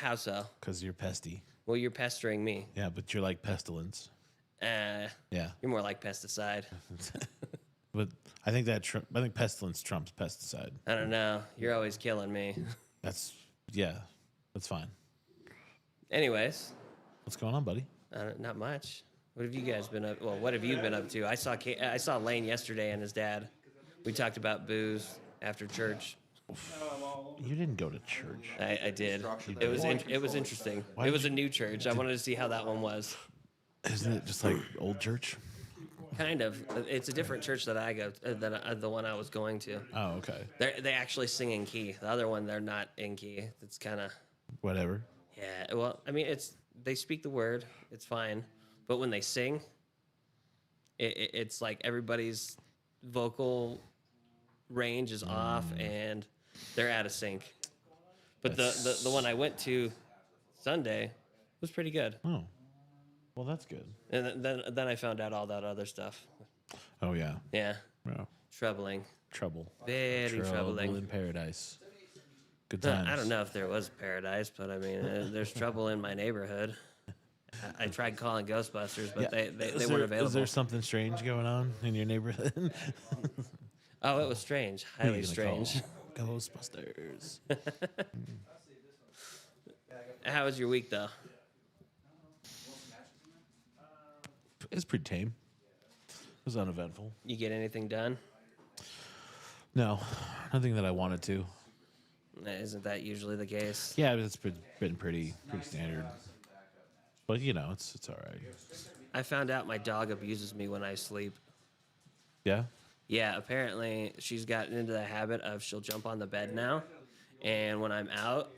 How so? because you're pesty. Well, you're pestering me. Yeah, but you're like pestilence. Uh, Yeah, you're more like pesticide. but I think I think pestilence trumps pesticide. I don't know. You're always killing me. That's that's fine. Anyways, What's going on, buddy? not much. What have you guys been up? Well, what have you been up to? I saw Lane yesterday and his dad. We talked about booze after church. You didn't go to church. I did. It was interesting. It was a new church. I wanted to see how that one was. Isn't it just like old church? Kind of. It's a different church that I go than the one I was going to. Oh, okay. They actually sing in key. The other one they're not in key. It's kind of Whatever. yeah. Well, I mean they speak the word. It's fine, but when they sing, it's like everybody's vocal range is off and they're out of sync. But the one I went to Sunday was pretty good. Oh, well, that's good. And then I found out all that other stuff. Oh yeah. Yeah, Oh, troubling. trouble. Very Trouble troubling. in paradise. Good times. I don't know if there was paradise, but I mean, there's trouble in my neighborhood. I tried calling Ghostbusters, but Yeah. they weren't available. Is there something strange going on in your neighborhood? Oh, it was strange. Who are you Highly gonna strange. call? Ghostbusters. How was your week, though? It's pretty tame. It was uneventful. You get anything done? No, nothing that I wanted to. Isn't that usually the case? Yeah, it's been pretty standard. But you know, it's all right. I found out my dog abuses me when I sleep. Yeah. Yeah, apparently she's gotten into the habit of she'll jump on the bed now, and when I'm out,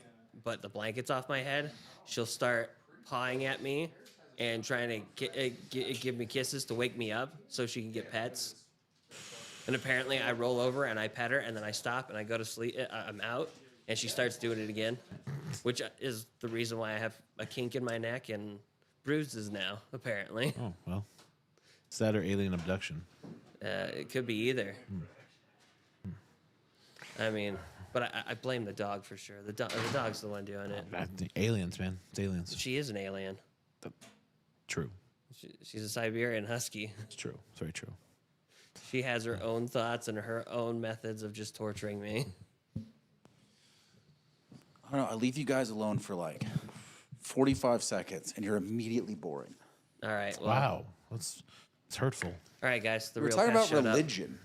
but the blanket's off my head, she'll start pawing at me and trying to give me kisses to wake me up so she can get pets. And apparently I roll over and I pet her, and then I stop and I go to sleep. I'm out, and she starts doing it again, which is the reason why I have a kink in my neck and bruises now, apparently. Oh well. Is that or alien abduction? It could be either. I mean, but I blame the dog for sure. The dog's the one doing it. Aliens, man. It's aliens. She is an alien. True. She's a Siberian Husky. It's true. It's very true. She has her own thoughts and her own methods of just torturing me. I don't know. I leave you guys alone for like 45 seconds, and you're immediately boring. All right. Well, Wow. It's hurtful. All right, guys. The We're real talking Pest about showed up. religion.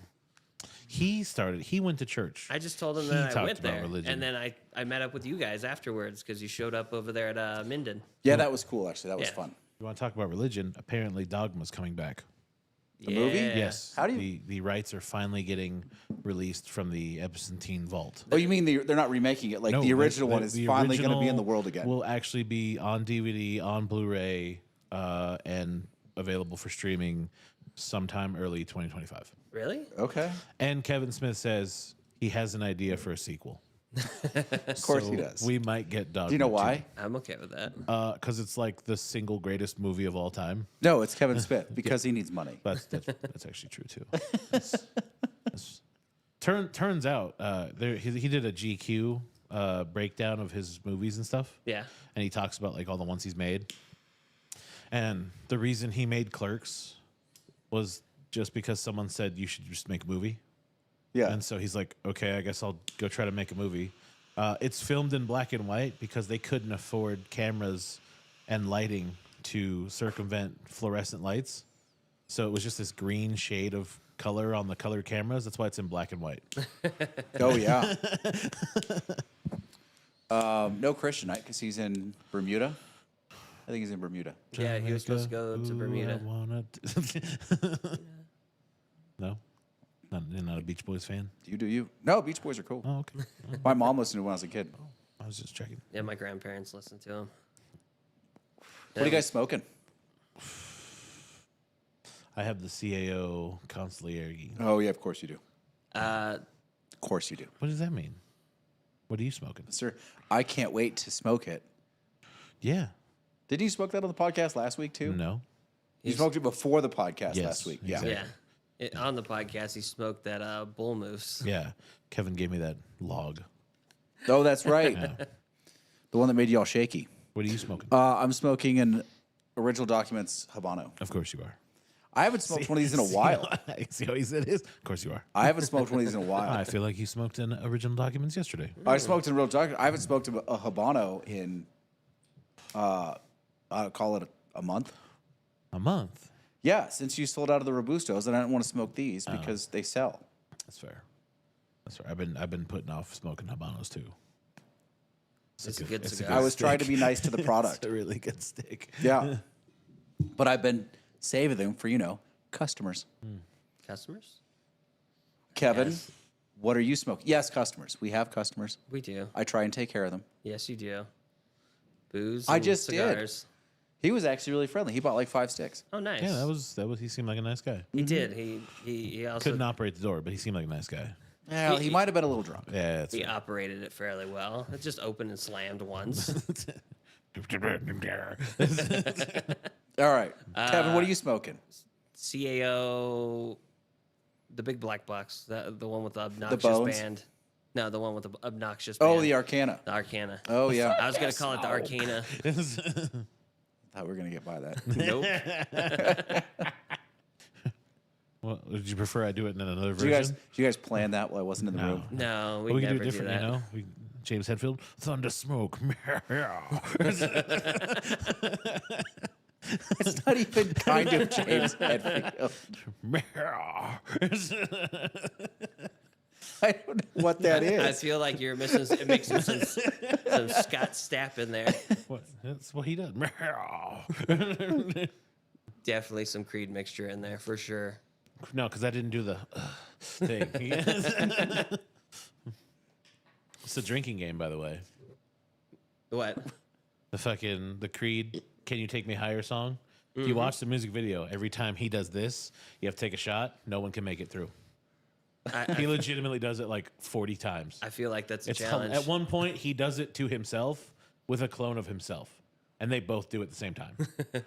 He went to church. I just told him He that I talked went about there, religion. and then I met up with you guys afterwards because you showed up over there at Minden. Yeah, that was cool, actually. That was Yeah. fun. You want to talk about religion? Apparently Dogma's coming back. The movie? Yeah. Yes. How do you- the rights are finally getting released from the Epstein vault. Oh, you mean they're not remaking it? Like No, the original one is the finally going to be in the original world again. Will actually be on DVD, on Blu-ray, and available for streaming sometime early 2025. Really? Okay. And Kevin Smith says he has an idea for a sequel. Of course he does. We might get Dogma. Do you know why? I'm okay with that. Because it's like the single greatest movie of all time. No, it's Kevin Smith because he needs money. That's actually true too. Turns out he did a GQ breakdown of his movies and stuff. Yeah. And he talks about like all the ones he's made. And the reason he made Clerks was just because someone said you should just make a movie. Yeah. And so he's like, okay, I guess I'll go try to make a movie. It's filmed in black and white because they couldn't afford cameras and lighting to circumvent fluorescent lights. So it was just this green shade of color on the color cameras. That's why it's in black and white. Oh, yeah. No Christian, right? Because he's in Bermuda. I think he's in Bermuda. Yeah, he was supposed to go to Bermuda. No? You're not a Beach Boys fan? Do you? No, Beach Boys are cool. Oh, okay. My mom listened to it when I was a kid. I was just checking. Yeah, my grandparents listened to him. What are you guys smoking? I have the CAO Consigliere. Oh, yeah, of course you do. Uh, Of course you do. What does that mean? What are you smoking? Sir, I can't wait to smoke it. Yeah. Didn't you smoke that on the podcast last week, too? No. You smoked it before the podcast Yes, last week. Yeah. exactly. yeah. On the podcast, he smoked that bull moose. Yeah. Kevin gave me that log. Oh, that's right. The one that made you all shaky. What are you smoking? I'm smoking an Original Documents Habano. Of course you are. I haven't smoked one of these in a while. See how easy it is? Of course you are. I haven't smoked one of these in a while. I feel like you smoked in Original Documents yesterday. I smoked in Real Document. I haven't smoked a Habano in, I'll call it a month. A month. Yeah, since you sold out of the Robustos, and I didn't want to smoke these because they sell. That's fair. That's fair. I've been putting off smoking Habanos too. It's a good it's a cigar. I was trying to be nice to the product. It's a really good stick. Yeah. But I've been saving them for, customers. Customers? Kevin, Yes. what are you smoking? Yes, customers. We have customers. We do. I try and take care of them. Yes, you do. Booze. I and just did. cigars. He was actually really friendly. He bought like 5 sticks. Oh, nice. Yeah, that was. He seemed like a nice guy. He did. He also Couldn't operate the door, but he seemed like a nice guy. Yeah, he might have been a little drunk. Yeah, that's he fair. operated it fairly well. It just opened and slammed once. All right. Kevin, what are you smoking? CAO, the big black box, the one with the obnoxious bones? band. No, the one with the obnoxious band. Oh, the Arcana. The Arcana. Oh, yeah. I was gonna call it the Arcana. Thought we were going to get by that. Nope. Well, would you prefer I do it in another Did you guys, version? did you guys plan that while I wasn't in the room? No, We can never do it different, that. James Hetfield, Thunder Smoke. It's not even kind of James Hetfield. I don't know what that I is. feel like you're missing some Scott Stapp in there. What? That's what he does. Definitely some Creed mixture in there for sure. No, because I didn't do the thing. It's a drinking game, by the way. What? The Creed "Can You Take Me Higher" song. If you watch the music video, every time he does this, you have to take a shot. No one can make it through. He legitimately does it like 40 times. I feel like that's a It's challenge. at one point he does it to himself with a clone of himself, and they both do it at the same time. Do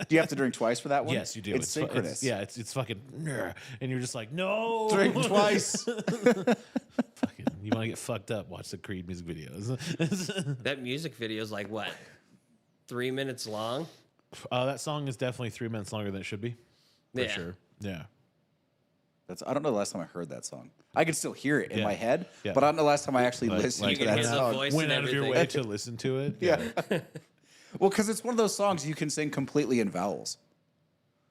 you have to drink twice for that one? Yes, you do. It's synchronous. It's fucking, and you're just like, no, Drink twice. Fucking, you want to get fucked up? Watch the Creed music videos. That music video is like what? 3 minutes long? That song is definitely 3 minutes longer than it should be. For Yeah. sure. Yeah. I don't know the last time I heard that song. I can still hear it in my head, Yeah. but I don't know the last time I actually Like- listened like to You can that hear the song. voice Went and out of your everything. way to listen to it. Yeah. Well, because it's one of those songs you can sing completely in vowels.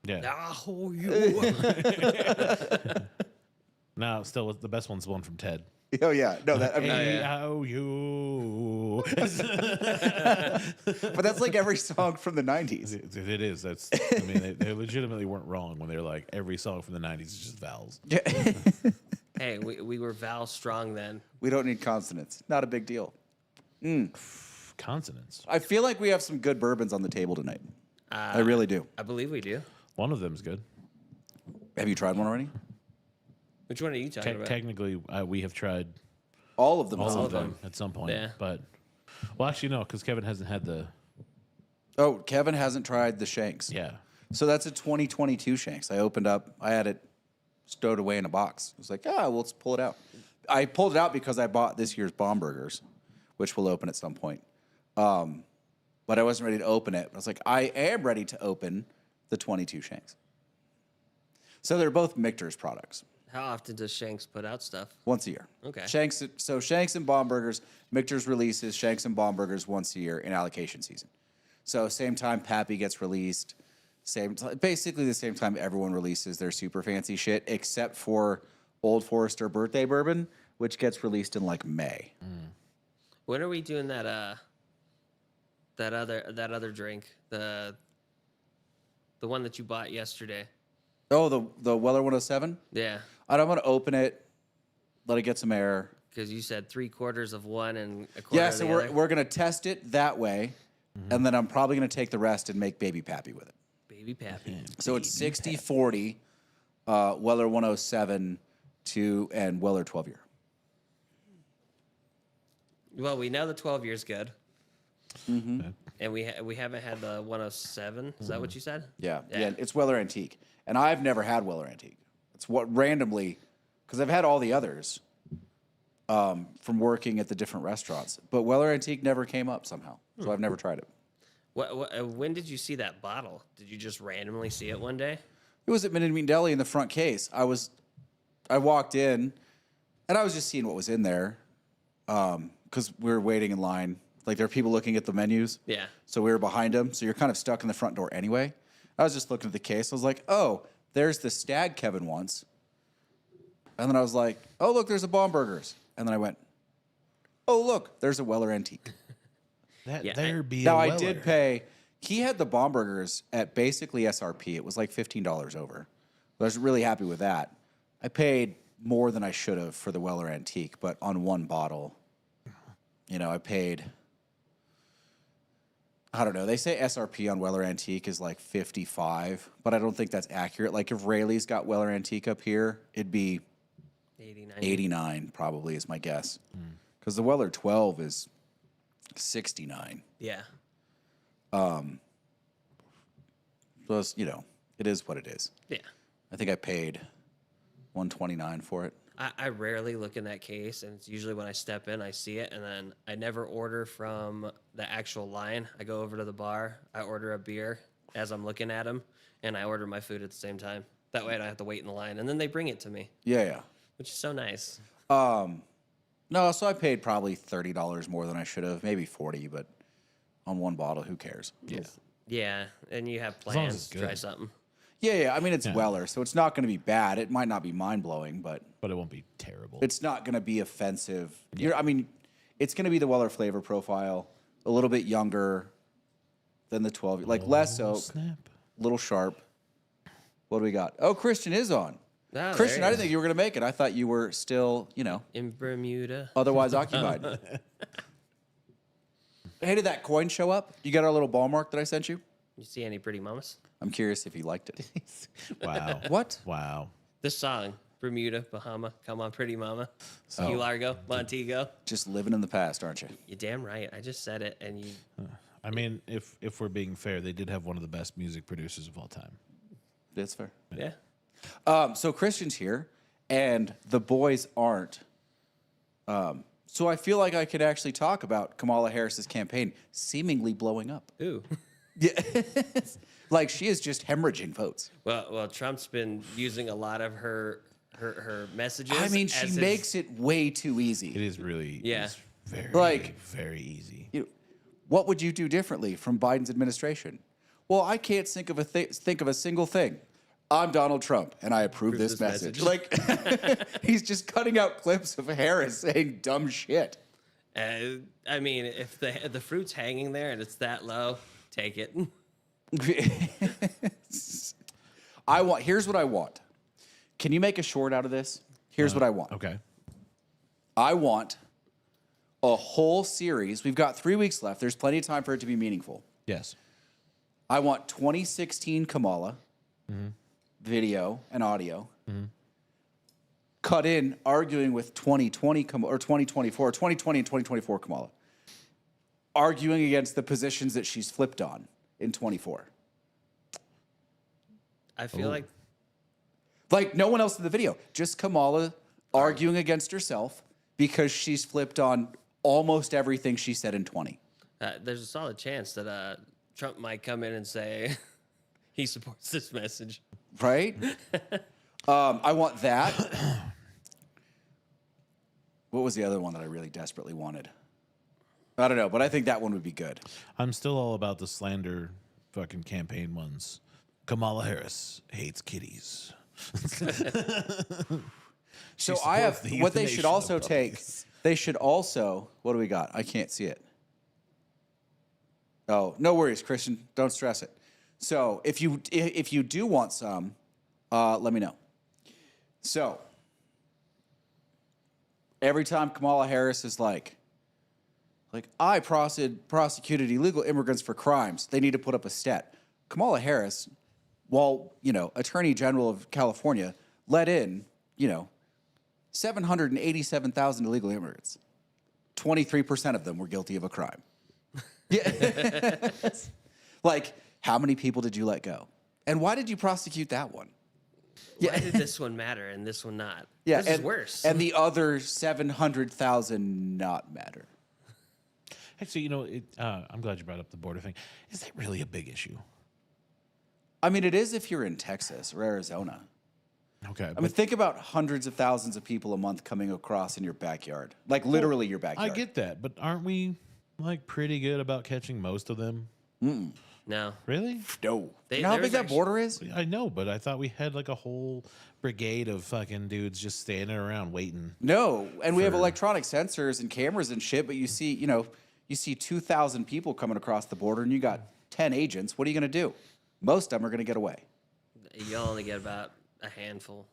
Yeah. Oh, you. Now, still, the best one's the one from Ted. Oh yeah, no, that I mean, A-O-U. but that's like every song from the '90s. It is. That's. I mean, they legitimately weren't wrong when they're like every song from the '90s is just vowels. Yeah. Hey, we were Val strong then. We don't need consonants. Not a big deal. Consonants. I feel like we have some good bourbons on the table tonight. I really do. I believe we do. One of them's good. Have you tried one already? Which one are you talking about? Technically, we have tried All of them. all sound of them fun. at some point. Yeah. But well, actually, no, because Kevin hasn't had the. Oh, Kevin hasn't tried the Shanks. Yeah. So that's a 2022 Shanks. I opened up. I had it stowed away in a box. I was like, well, let's pull it out. I pulled it out because I bought this year's Bomburgers, which will open at some point. But I wasn't ready to open it. I was like, I am ready to open the 22 Shanks. So they're both Michter's products. How often does Shanks put out stuff? Once a year. Okay. Shanks and Bomburgers, Michter's releases Shanks and Bomburgers once a year in allocation season. So same time Pappy gets released, basically the same time everyone releases their super fancy shit, except for Old Forester birthday bourbon, which gets released in like May. When are we doing that other drink? The one that you bought yesterday. Oh, the Weller 107? Yeah. I'm going to open it, let it get some air. Because you said 3/4 of one and a quarter Yeah, of so the we're other. going to test it that way, and then I'm probably going to take the rest and make Baby Pappy with it. Baby Pappy. So it's 60-40, Weller 107 and Weller 12 year. Well, we know the 12 year's good. Mm-hmm. And we haven't had the 107. Is that what you said? Yeah, it's Weller Antique, and I've never had Weller Antique. It's what randomly, because I've had all the others, from working at the different restaurants. But Weller Antique never came up somehow, so I've never tried it. When did you see that bottle? Did you just randomly see it one day? It was at Minute Meat Deli in the front case. I walked in, and I was just seeing what was in there, because we were waiting in line. Like, there are people looking at the menus. Yeah. So we were behind them. So you're kind of stuck in the front door anyway. I was just looking at the case. I was like, oh, there's the stag Kevin wants. And then I was like, oh, look, there's a Baumburgers. And then I went, oh, look, there's a Weller Antique. Now, I did pay. He had the Baumburgers at basically SRP. It was like $15 over. I was really happy with that. I paid more than I should have for the Weller Antique, but on one bottle, I paid, I don't know. They say SRP on Weller Antique is like 55, but I don't think that's accurate. Like, if Rayleigh's got Weller Antique up here, it'd be 89 probably is my guess. Because the Weller 12 is 69. Yeah. So it's, it is what it is. Yeah. I think I paid $129 for it. I rarely look in that case, and it's usually when I step in, I see it, and then I never order from the actual line. I go over to the bar, I order a beer as I'm looking at them, and I order my food at the same time. That way I don't have to wait in the line, and then they bring it to me, Yeah. which is so nice. No, so I paid probably $30 more than I should have, maybe 40, but on one bottle, who cares? Yeah, and you have long as plans it's to try good. something. Yeah. I mean, it's Weller, so it's not going to be bad. It might not be mind-blowing, but it won't be terrible. it's not going to be offensive. It's going to be the Weller flavor profile, a little bit younger than the 12, like less so, Snap. little sharp. What do we got? Oh, Christian is on. Ah, Christian, there I he didn't think you were going to make it. I thought you were still, In Bermuda. otherwise occupied. Hey, did that coin show up? You got our little ball mark that I sent you? You see any pretty mamas? I'm curious if you liked it. Wow. What? Wow. This song, Bermuda, Bahama, Come On Pretty Mama, Key Largo, Montego. Just living in the past, aren't you? You're damn right. I just said it, and you. I mean, if we're being fair, they did have one of the best music producers of all time. That's fair. Yeah. So Christian's here, and the boys aren't. So I feel like I could actually talk about Kamala Harris's campaign seemingly blowing up. Ooh. Yeah. Like, she is just hemorrhaging votes. Well, Trump's been using a lot of her messages. I mean, she as his- makes it way too It easy. is really Yeah. it's very very easy. What would you do differently from Biden's administration? Well, I can't think of a single thing. I'm Donald Trump, and I approve this message. Like, he's just cutting out clips of Harris saying dumb shit. I mean, if the fruit's hanging there and it's that low, take it. Here's what I want. Can you make a short out of this? Here's what I want. Okay. I want a whole series. We've got 3 weeks left. There's plenty of time for it to be meaningful. Yes. I want 2016 Kamala video and audio. Cut in arguing with 2020 or 2024, 2020 and 2024 Kamala. Arguing against the positions that she's flipped on in 24. I feel like No one else in the video. Just Kamala arguing against herself because she's flipped on almost everything she said in 20. there's a solid chance that Trump might come in and say he supports this message. Right? I want that. What was the other one that I really desperately wanted? I don't know, but I think that one would be good. I'm still all about the slander fucking campaign ones. Kamala Harris hates kitties. So She I have supports the what they should euthanasia also of take. puppies. They should also. What do we got? I can't see it. Oh, no worries, Christian. Don't stress it. So if you do want some, let me know. So every time Kamala Harris is like I prosecuted illegal immigrants for crimes, they need to put up a stat. Kamala Harris, while Attorney General of California, let in 787,000 illegal immigrants. 23% of them were guilty of a crime. Yeah. Like, how many people did you let go? And why did you prosecute that one? Why did this one matter and this one not? Yeah, this is worse. And the other 700,000 not matter. Actually, I'm glad you brought up the border thing. Is that really a big issue? I mean, it is if you're in Texas or Arizona. Okay, I mean, think about hundreds of thousands of people a month coming across in your backyard, like literally your backyard. I get that, but aren't we like pretty good about catching most of them? no. Really? No. They- You know how there big was that actu- border is? I know, but I thought we had like a whole brigade of fucking dudes just standing around waiting. No, and we have For- electronic sensors and cameras and shit. But you see 2,000 people coming across the border, and you got 10 agents. What are you going to do? Most of them are going to get away. You only get about a handful.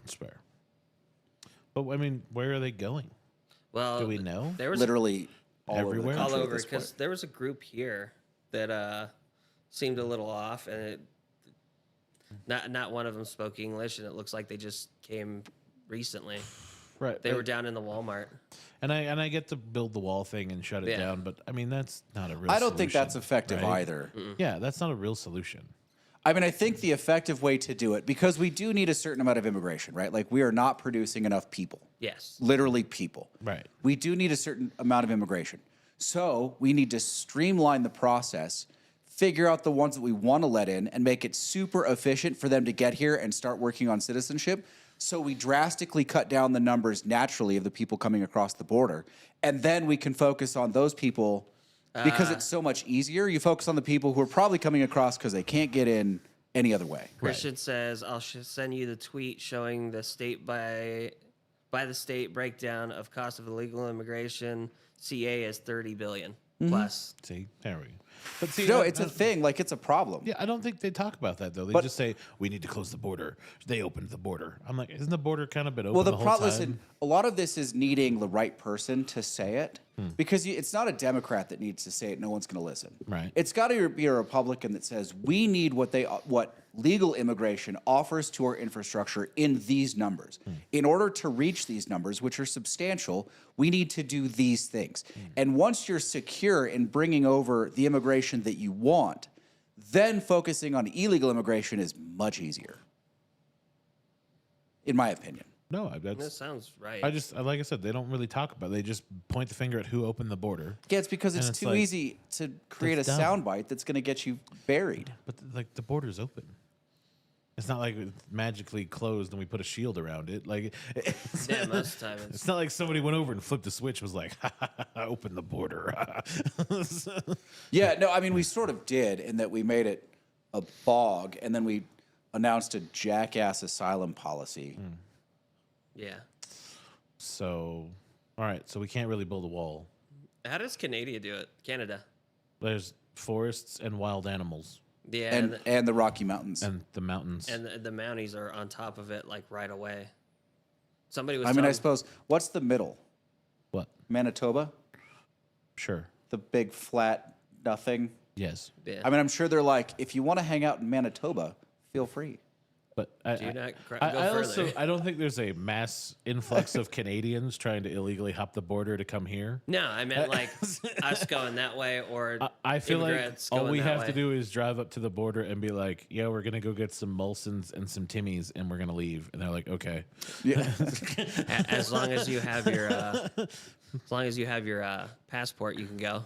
It's fair. But I mean, where are they going? Well, Do we know? There was Literally all Everywhere? over the all country at over this because point. there was a group here that seemed a little off, and not one of them spoke English, and it looks like they just came recently. Right. They were down in the Walmart. And I get to build the wall thing and shut it Yeah. down, but I mean that's not a real. I don't think that's solution, effective right? either. Yeah, that's not a real solution. I mean, I think the effective way to do it, because we do need a certain amount of immigration, right? Like, we are not producing enough people, Yes. literally people. Right. We do need a certain amount of immigration. So we need to streamline the process, figure out the ones that we want to let in, and make it super efficient for them to get here and start working on citizenship. So we drastically cut down the numbers naturally of the people coming across the border. And then we can focus on those people because it's so much easier. You focus on the people who are probably coming across because they can't get in any other way. Christian says, "I'll send you the tweet showing the state by the state breakdown of cost of illegal immigration. CA is 30 billion plus." See, there we go. But see, No, I- it's a thing. Like, it's a problem. Yeah, I don't think they talk about that though. They But- just say we need to close the border. They opened the border. I'm like, isn't the border kind of been open Well, the whole time? listen, a lot of this is needing the right person to say it because it's not a Democrat that needs to say it. No one's going to listen. Right. It's got to be a Republican that says we need what legal immigration offers to our infrastructure in these numbers. In order to reach these numbers, which are substantial, we need to do these things. And once you're secure in bringing over the immigration that you want, then focusing on illegal immigration is much easier, in my opinion. No, That that's. sounds right. Like I said, they don't really talk about it. They just point the finger at who opened the border. Yeah, it's because And it's it's too like, easy to create a that's dumb. soundbite that's going to get you buried. But like the border's open. It's not like it's magically closed and we put a shield around it. Like it's, Yeah, most of the time it's it's not like somebody went over and flipped a switch and was like, open the border. Yeah, no, I mean, we sort of did in that we made it a bog and then we announced a jackass asylum policy. yeah. So, all right. So we can't really build a wall. How does Canada do it? Canada. There's forests and wild animals Yeah, And the Rocky Mountains. and the mountains. and the Mounties are on top of it like right away. Somebody was. I mean, I telling- suppose, what's the middle? What? Manitoba? Sure. The big flat nothing? Yes. Yeah. I mean, I'm sure they're like, if you want to hang out in Manitoba, feel free. But Do not go I also further. I don't think there's a mass influx of Canadians trying to illegally hop the border to come here. No, I meant like us going that way or I feel like immigrants all going we that have to way. do is drive up to the border and be like, "Yeah, we're gonna go get some Molsons and some Timmies, and we're gonna leave." And they're like, "Okay." Yeah. As long as you have your passport, you can go.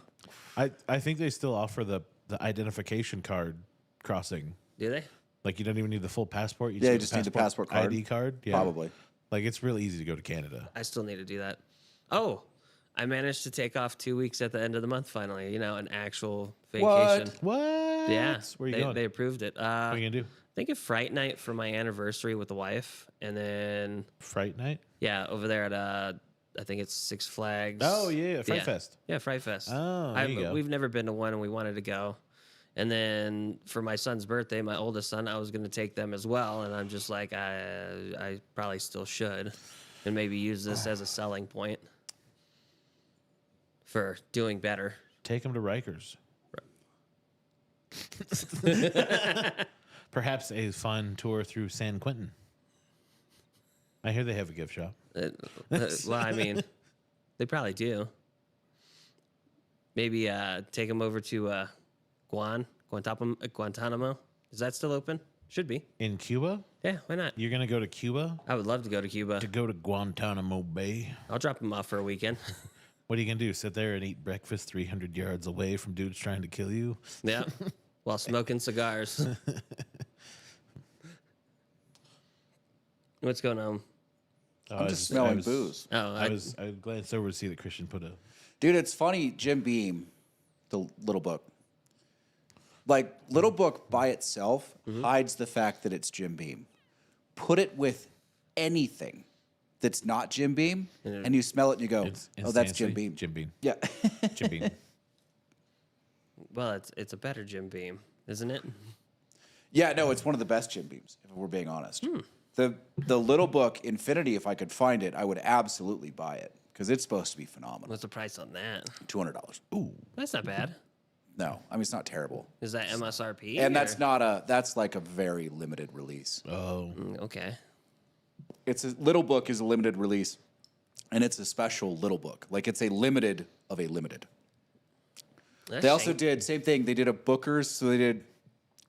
I think they still offer the identification card crossing. Do they? Like you don't even need the full passport. You Yeah, you need just need the passport card. ID card. Yeah. Probably. Like it's really easy to go to Canada. I still need to do that. Oh, I managed to take off 2 weeks at the end of the month finally. You know, an actual vacation. What? What? Yeah, Where you they, going? they approved it. what are you gonna do? I think a Fright Night for my anniversary with the wife, and then Fright night? yeah, over there at I think it's Six Flags. Oh yeah, Fright Fest. Yeah, Fright Fest. Oh, there you go. We've never been to one, and we wanted to go. And then for my son's birthday, my oldest son, I was going to take them as well, and I'm just like, I probably still should, and maybe use this as a selling point for doing better. Take them to Rikers. Perhaps a fun tour through San Quentin. I hear they have a gift shop. Well, I mean, they probably do. Maybe take them over to Guantanamo. Is that still open? Should be. In Cuba? Yeah, why not? You're gonna go to Cuba I would love to go to Cuba. to go to Guantanamo Bay? I'll drop him off for a weekend. What are you gonna do? Sit there and eat breakfast 300 yards away from dudes trying to kill you? Yeah, while smoking cigars. What's going on? I'm just smelling booze. Oh, I glanced over to see that Christian put a. Dude, it's funny. Jim Beam, the Little Book. Like, Little Book by itself hides the fact that it's Jim Beam. Put it with anything that's not Jim Beam, and you smell it and you go, oh, that's Jim instantaneously Beam. Jim Beam. Yeah. Jim Beam. Well, it's a better Jim Beam, isn't it? Yeah, no, it's one of the best Jim Beams, if we're being honest. The Little Book Infinity, if I could find it, I would absolutely buy it because it's supposed to be phenomenal. What's the price on that? $200. Ooh. That's not bad. No, I mean, it's not terrible. Is that MSRP? And or- that's like a very limited release. Oh, Okay. It's a Little Book is a limited release, and it's a special Little Book. Like, it's a limited of a limited. That's They also shame. did same thing. They did a Booker's, so they did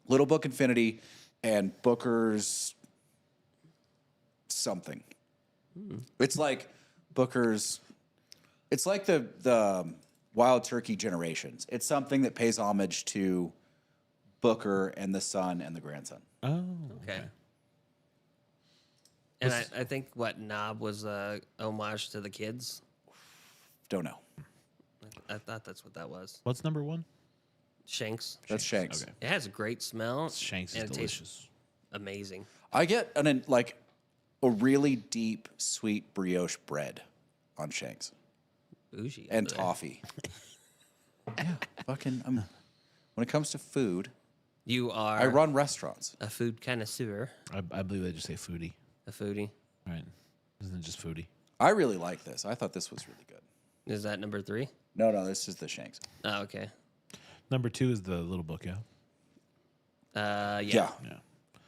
Little Book Infinity and Booker's something. It's like Booker's. It's like the Wild Turkey Generations. It's something that pays homage to Booker and the son and the grandson. oh, Okay. And I think what Knob was a homage to the kids. Don't know. I thought that's what that was. What's number one? Shanks. That's Shanks. Okay. It has a great smell. Shanks is and it tastes delicious. amazing. I get a really deep sweet brioche bread on Shanks Bougie. and over there. toffee. Yeah, fucking. When it comes to food, You are I run restaurants. a food connoisseur, I believe they just say foodie. a foodie. Right? Isn't it just foodie? I really like this. I thought this was really good. Is that number 3? No, this is the Shanks. Oh, okay. Number 2 is the Little Book. Yeah. Yeah. Yeah. Yeah.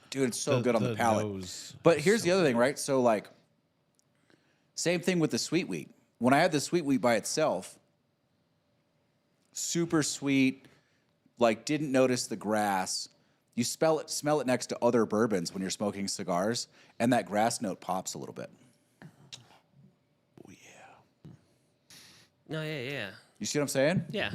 Dude, it's so good on the palate. nose- But here's the other thing, right? So, like, same thing with the sweet wheat. When I had the sweet wheat by itself, super sweet, like, didn't notice the grass. You smell it next to other bourbons when you're smoking cigars, and that grass note pops a little bit. Oh yeah. No, yeah. You see what I'm saying? Yeah.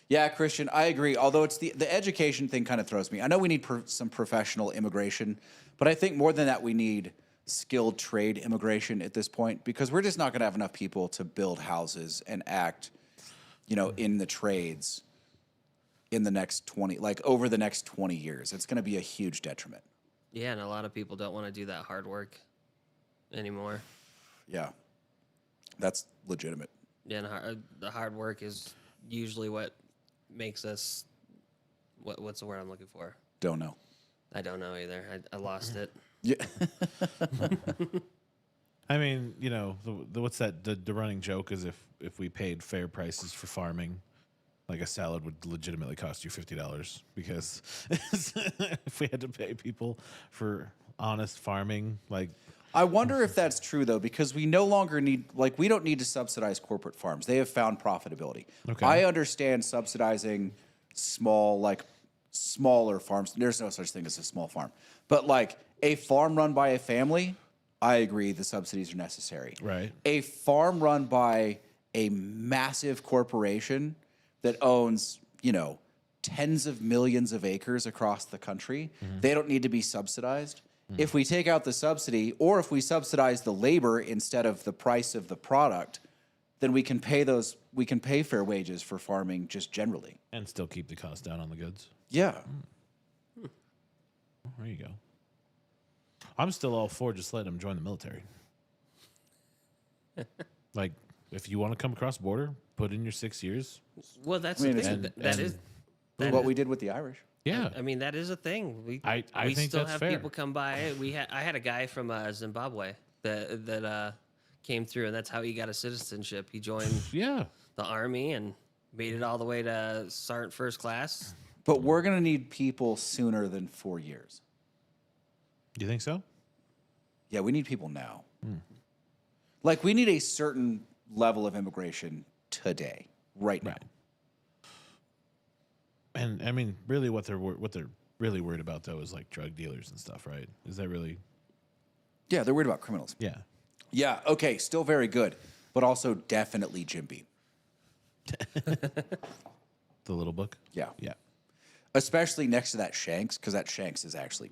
Yeah, Christian, I agree. Although it's the education thing kind of throws me. I know we need some professional immigration, but I think more than that, we need skilled trade immigration at this point because we're just not going to have enough people to build houses and act, in the trades in the next over the next 20 years. It's going to be a huge detriment. Yeah, and a lot of people don't want to do that hard work anymore. Yeah, that's legitimate. Yeah, and the hard work is usually what makes us. What's the word I'm looking for? Don't know. I don't know either. I lost it. Yeah. I mean, what's that? The running joke is if we paid fair prices for farming, like a salad would legitimately cost you $50 because if we had to pay people for honest farming, like I wonder if that's true though, because we no longer we don't need to subsidize corporate farms. They have found profitability. Okay. I understand subsidizing smaller farms. There's no such thing as a small farm, but like a farm run by a family, I agree the subsidies are necessary. Right. A farm run by a massive corporation that owns, tens of millions of acres across the country, they don't need to be subsidized. If we take out the subsidy or if we subsidize the labor instead of the price of the product, then we can pay fair wages for farming just generally. and still keep the cost down on the goods. Yeah. There you go. I'm still all for just letting them join the military. Like, if you want to come across the border, put in your 6 years. Well, that's I mean, the it's- thing. and- That is. That What is- we did with the Irish. Yeah. I mean, that is a thing. We I think still that's have fair. people come by. I had a guy from Zimbabwe that came through, and that's how he got a citizenship. He joined Yeah. the army and made it all the way to sergeant first class. But we're going to need people sooner than 4 years. Do you think so? Yeah, we need people now. Like, we need a certain level of immigration today, right now. Right. And I mean, really, what they're really worried about though is like drug dealers and stuff, right? Is that really? Yeah, they're worried about criminals. Yeah. Yeah, okay, still very good, but also definitely Jim Beam. The Little Book. Yeah. Yeah. Especially next to that Shanks, because that Shanks is actually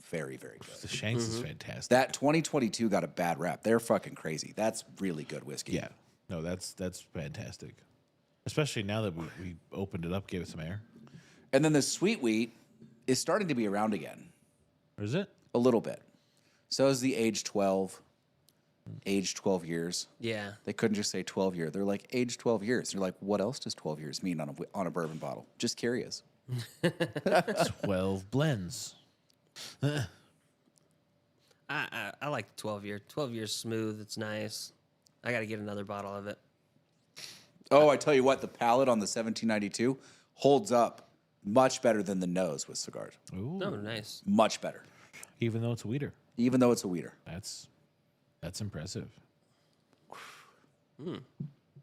very, very good. The Shanks is fantastic. That 2022 got a bad rap. They're fucking crazy. That's really good whiskey. Yeah. No, that's fantastic. Especially now that we opened it up, gave it some air. And then the sweet wheat is starting to be around again Or is it? a little bit. So is the age 12 years. Yeah. They couldn't just say 12 year. They're like age 12 years. You're like, what else does 12 years mean on a bourbon bottle? Just curious. 12 blends. I like 12 year. 12 years smooth. It's nice. I got to get another bottle of it. Oh, I tell you what, the palate on the 1792 holds up much better than the nose with cigars. Ooh. Oh, nice. Much better, Even though it's a weeder. even though it's a weeder. That's impressive.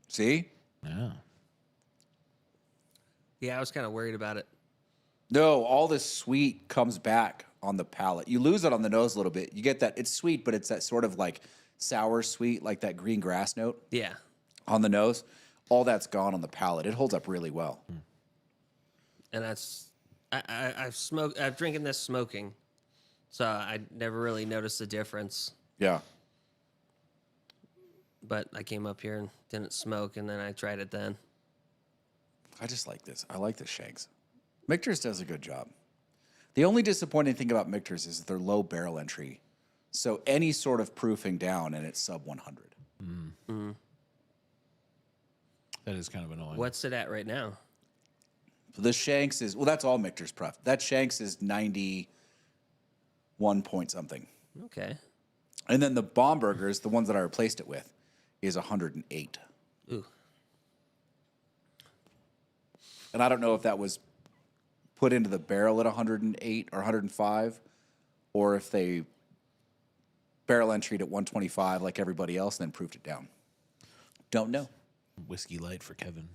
See? Yeah. Yeah, I was kind of worried about it. No, all this sweet comes back on the palate. You lose it on the nose a little bit. You get that, it's sweet, but it's that sort of like sour sweet, like that green grass note Yeah. on the nose. All that's gone on the palate. It holds up really well. And that's I've drinking this smoking, so I never really noticed the difference. Yeah. But I came up here and didn't smoke, and then I tried it then. I just like this. I like this Shanks. Michter's does a good job. The only disappointing thing about Michter's is that they're low barrel entry. So any sort of proofing down and it's sub 100. That is kind of annoying. What's it at right now? So the Shanks is, well, that's all Michter's pref. That Shanks is 91 point something. Okay. And then the Bombergers, the ones that I replaced it with, is 108. Ooh. And I don't know if that was put into the barrel at 108 or 105, or if they barrel entryed at 125 like everybody else and then proofed it down. Don't know. Whiskey light for Kevin.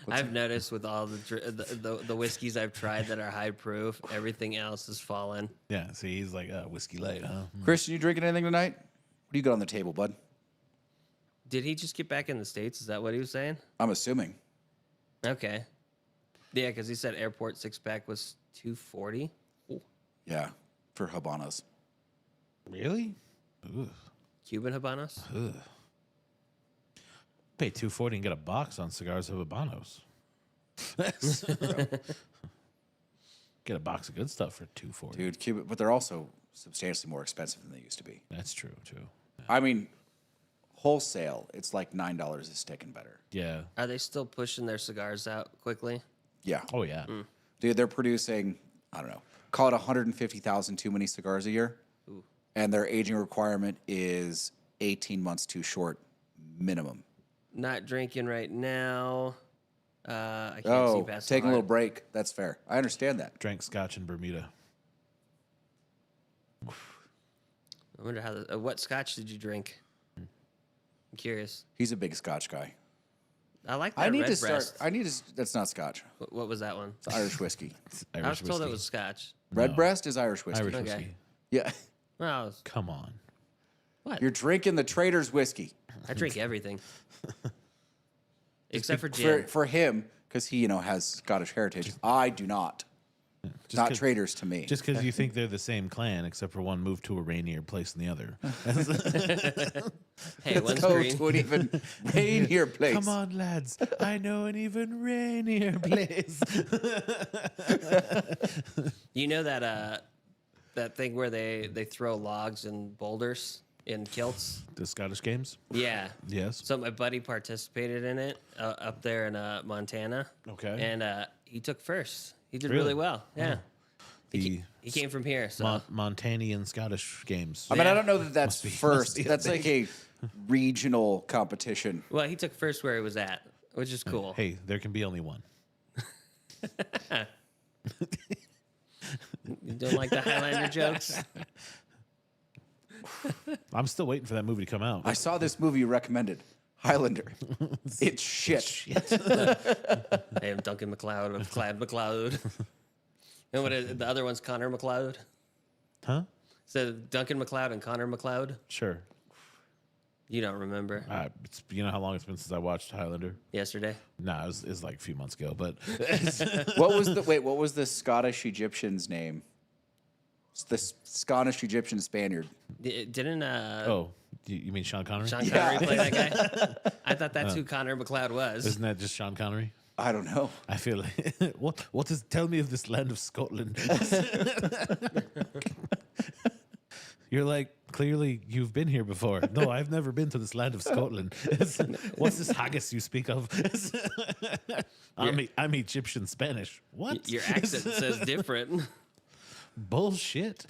I've noticed with all the whiskeys I've tried that are high proof, everything else has fallen. Yeah, see, he's like, whiskey light, huh? Christian, you drinking anything tonight? What do you got on the table, bud? Did he just get back in the States? Is that what he was saying? I'm assuming. Okay. Yeah, because he said airport 6-pack was $240. Yeah, for Habanos. Really? Ugh. Cuban Habanos? Ugh. Pay $240 and get a box on Cigars of Habanos. Get a box of good stuff for $240. Dude, Cuban, but they're also substantially more expensive than they used to be. That's true too. I mean, wholesale, it's like $9 a stick and better. Yeah. Are they still pushing their cigars out quickly? Yeah. Oh yeah. Dude, they're producing, I don't know, call it 150,000 too many cigars a year. Ooh. And their aging requirement is 18 months too short minimum. Not drinking right now. I can't see Oh, past taking a the little heart. break. That's fair. I understand that. Drank scotch in Bermuda. I wonder how. What scotch did you drink? I'm curious. He's a big Scotch guy. I like that I need red to start. breast. That's not Scotch. What was that one? It's Irish whiskey. I was told it was scotch. Redbreast is Irish whiskey. Irish Okay. whiskey. Yeah. Well, Come on. what? You're drinking the trader's whiskey. I drink everything. Except for gin. For him, because he, has Scottish heritage. I do not. Just Not 'cause- traders to me. Just because you think they're the same clan, except for one moved to a rainier place than the other. Hey, Let's one's go green. to an even rainier place. Come on, lads. I know an even rainier place. You know that thing where they throw logs and boulders in kilts? The Scottish games? Yeah. Yes. So my buddy participated in it up there in Montana. Okay. And he took first. He did Really? really well. Yeah. The He came from here. So Montanian Scottish games. I mean, I don't know that that's Must first. be a That's like a regional competition. well, he took first where he was at, which is cool. Hey, there can be only one. You don't like the Highlander jokes? I'm still waiting for that movie to come out. I saw this movie you recommended, Highlander. It's shit. They have Duncan McLeod of Clad McLeod. And what is the other one's Connor McLeod? Huh? So Duncan McLeod and Connor McLeod. Sure. You don't remember You know how long it's been since I watched Highlander? yesterday? Nah, it was like a few months ago. But What was the Scottish Egyptian's name? It's the Scottish Egyptian Spaniard. Didn't you mean Sean Connery? Sean Yeah. Connery play that guy? I thought that's who Connor McLeod was. Isn't that just Sean Connery? I don't know. I feel like what is tell me of this land of Scotland. You're like, clearly you've been here before. No, I've never been to this land of Scotland. What's this haggis you speak of? I'm Egyptian Spanish. What? Your accent says different. Bullshit.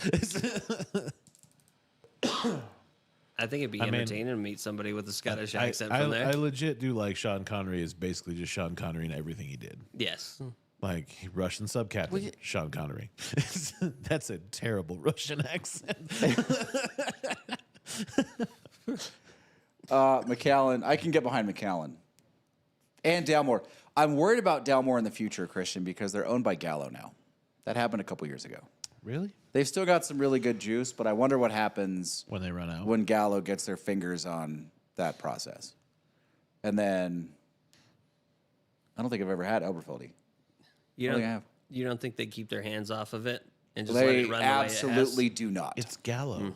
I think it'd be mean, entertaining to meet somebody with a Scottish accent from there. I legit do like Sean Connery is basically just Sean Connery in everything he did. Yes. Like Russian sub captain Sean Connery. That's a terrible Russian accent. McAllen. I can get behind McAllen. And Dalmore. I'm worried about Dalmore in the future, Christian, because they're owned by Gallo now. That happened a couple years ago. Really? They've still got some really good juice, but I wonder what happens When they run out. when Gallo gets their fingers on that process. And then I don't think I've ever had Elberfeldy. You I don't, think I have. you don't think they keep their hands off of it and just let They it run absolutely the way it do not. It's Gallo.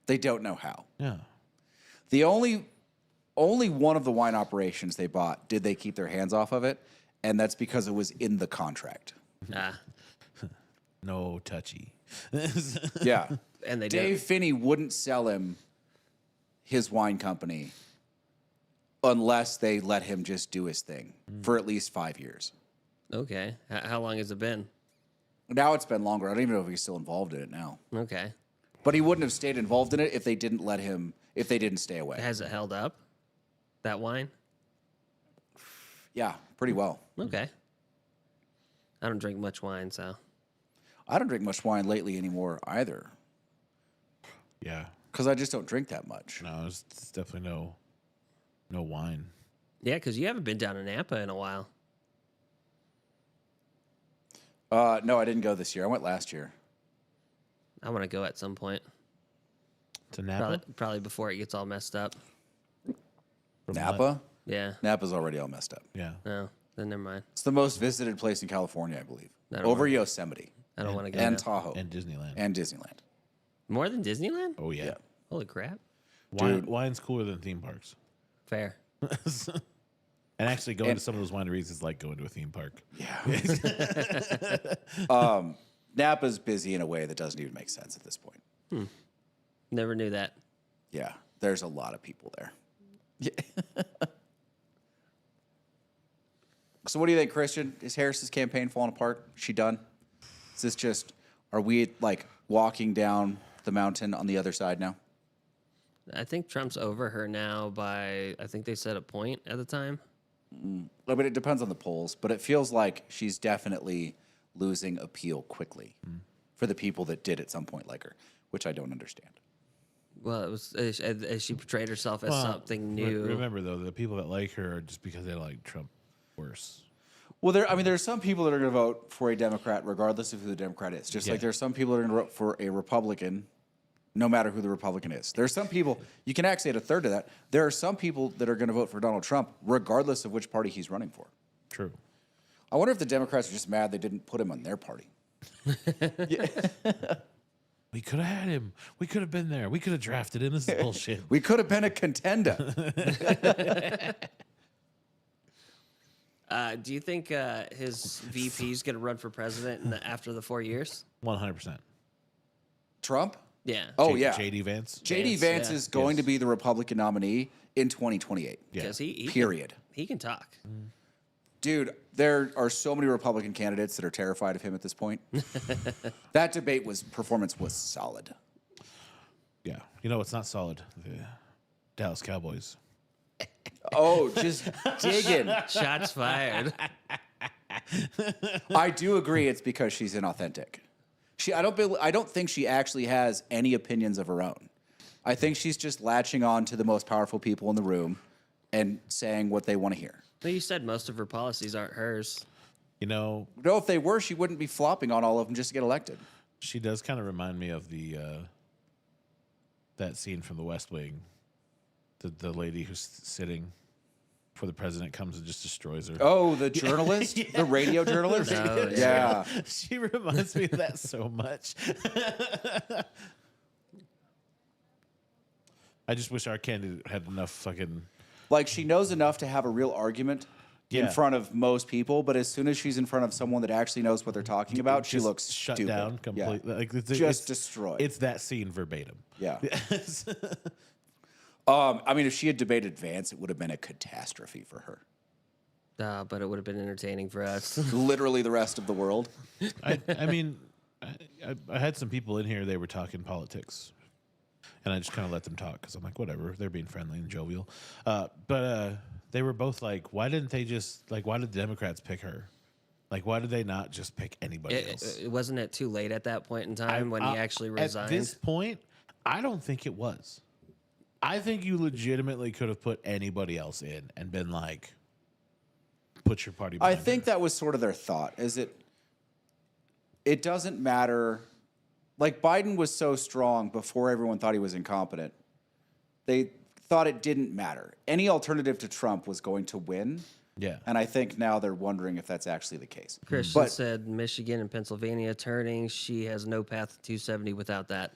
They don't know how. Yeah. The only one of the wine operations they bought did they keep their hands off of it, and that's because it was in the contract. has? No touchy. Yeah. And they Dave did. Finney wouldn't sell him his wine company unless they let him just do his thing for at least 5 years. Okay. How long has it been? Now it's been longer. I don't even know if he's still involved in it now. Okay. But he wouldn't have stayed involved in it if they didn't let him, if they didn't stay away. Has it held up? That wine? Yeah, pretty well. Okay. I don't drink much wine, so. I don't drink much wine lately anymore either Yeah. because I just don't drink that much. No, it's definitely no wine. Yeah, because you haven't been down to Napa in a while. No, I didn't go this year. I went last year. I want to go at some point. To Napa? Probably before it gets all messed up. From Napa? what? Yeah. Napa's already all messed up. Yeah. No, then never mind. It's the most visited place in California, I believe. I don't Over wanna- Yosemite I don't want to go. and now. Tahoe And Disneyland. and Disneyland. More than Disneyland? Oh yeah. Yeah. Holy crap. Dude. Wine's cooler than theme parks. Fair. And actually going And- to some of those wineries is like going to a theme park. Yeah. Napa's busy in a way that doesn't even make sense at this point. Never knew that. Yeah. There's a lot of people there. Yeah. So what do you think, Christian? Is Harris's campaign falling apart? Is she done? Is this just, are we like walking down the mountain on the other side now? I think Trump's over her now by, I think they said a point at the time. I mean, it depends on the polls, but it feels like she's definitely losing appeal quickly for the people that did at some point like her, which I don't understand. Well, it was as she portrayed herself as something new. Remember though, the people that like her are just because they like Trump worse. Well, there are some people that are going to vote for a Democrat regardless of who the Democrat is. Just like there are some people that are going to vote for a Republican no matter who the Republican is. There are some people, you can actually add a third to that. There are some people that are going to vote for Donald Trump regardless of which party he's running for. True. I wonder if the Democrats are just mad they didn't put him on their party. We could have had him. We could have been there. We could have drafted him. This is bullshit. We could have been a contender. Do you think his VP is going to run for president after the 4 years? 100%. Trump? Yeah. Oh, yeah. JD Vance. JD Vance, Vance yeah. is going to be the Republican nominee in 2028. Because he Period. He can talk. Dude, there are so many Republican candidates that are terrified of him at this point. That debate performance was solid. Yeah. You know, it's not solid. The Dallas Cowboys. Oh, just digging. Shots fired. I do agree it's because she's inauthentic. I don't think she actually has any opinions of her own. I think she's just latching on to the most powerful people in the room and saying what they want to hear. Well, you said most of her policies aren't hers. You know, No, if they were, she wouldn't be flopping on all of them just to get elected. she does kind of remind me of the that scene from The West Wing. The lady who's sitting before the president comes and just destroys her. Oh, the journalist, the radio journalist. Oh, yeah. She reminds me of that so much. I just wish our candidate had enough fucking. Like she knows enough to have a real argument in Yeah. front of most people, but as soon as she's in front of someone that actually knows what they're talking about, she just looks shut stupid. down Yeah. completely. Like Just destroyed. It's that scene verbatim. Yeah. I mean, if she had debated Vance, it would have been a catastrophe for her. But it would have been entertaining for us. Literally the rest of the world. I mean, I had some people in here. They were talking politics, and I just kind of let them talk because I'm like, whatever. They're being friendly and jovial. But they were both like, why didn't they just like? Why did the Democrats pick her? Like, why did they not just pick anybody else? It wasn't it too late at that point in time when he actually resigned? At this point, I don't think it was. I think you legitimately could have put anybody else in and been like, put your party I behind her. think that was sort of their thought. It doesn't matter. Like Biden was so strong before everyone thought he was incompetent. They thought it didn't matter. Any alternative to Trump was going to win. Yeah. And I think now they're wondering if that's actually the case. Christian But said Michigan and Pennsylvania turning. She has no path to 270 without that.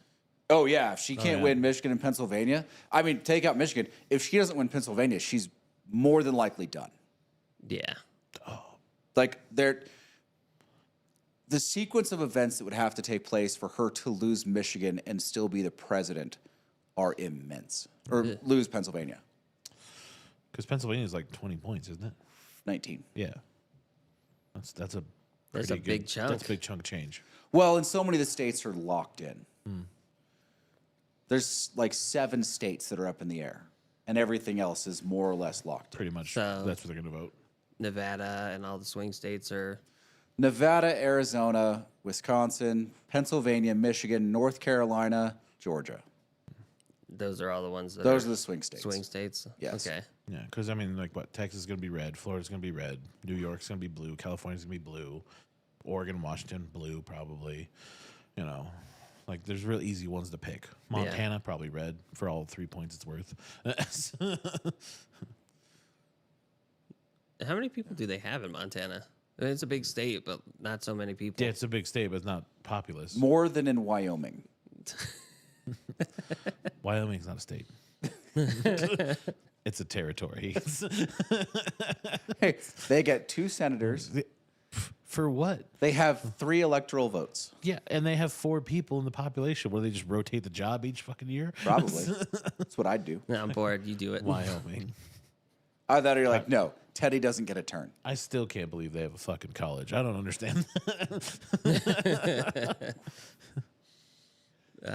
oh yeah, if she can't yeah. win Michigan and Pennsylvania, I mean, take out Michigan. If she doesn't win Pennsylvania, she's more than likely done. Yeah. Like the sequence of events that would have to take place for her to lose Michigan and still be the president are immense. Or lose Pennsylvania. Because Pennsylvania is like 20 points, isn't it? 19. Yeah. That's a That's pretty a big chunk. That's a big chunk of change. Well, and so many of the states are locked in. There's like 7 states that are up in the air, and everything else is more or less locked in. Pretty much. So- That's where they're going to vote. Nevada and all the swing states are. Nevada, Arizona, Wisconsin, Pennsylvania, Michigan, North Carolina, Georgia. Those are all the ones that Those are are the swing states. swing states. Yes. Okay. Yeah, because I mean, like, what? Texas is going to be red. Florida's going to be red. New York's going to be blue. California's going to be blue. Oregon, Washington, blue, probably. You know, like, there's real easy ones to pick. Montana, probably red for all 3 points it's worth. How many people do they have in Montana? I mean, it's a big state, but not so many people. Yeah, it's a big state, but it's not populous. More than in Wyoming. Wyoming's not a state. It's a territory. Hey, they get 2 senators. For what? They have 3 electoral votes. Yeah, and they have 4 people in the population. Where they just rotate the job each fucking year? Probably. That's what I'd do. No, I'm bored. You do it. Wyoming. I thought you're like, no, Teddy doesn't get a turn. I still can't believe they have a fucking college. I don't understand. You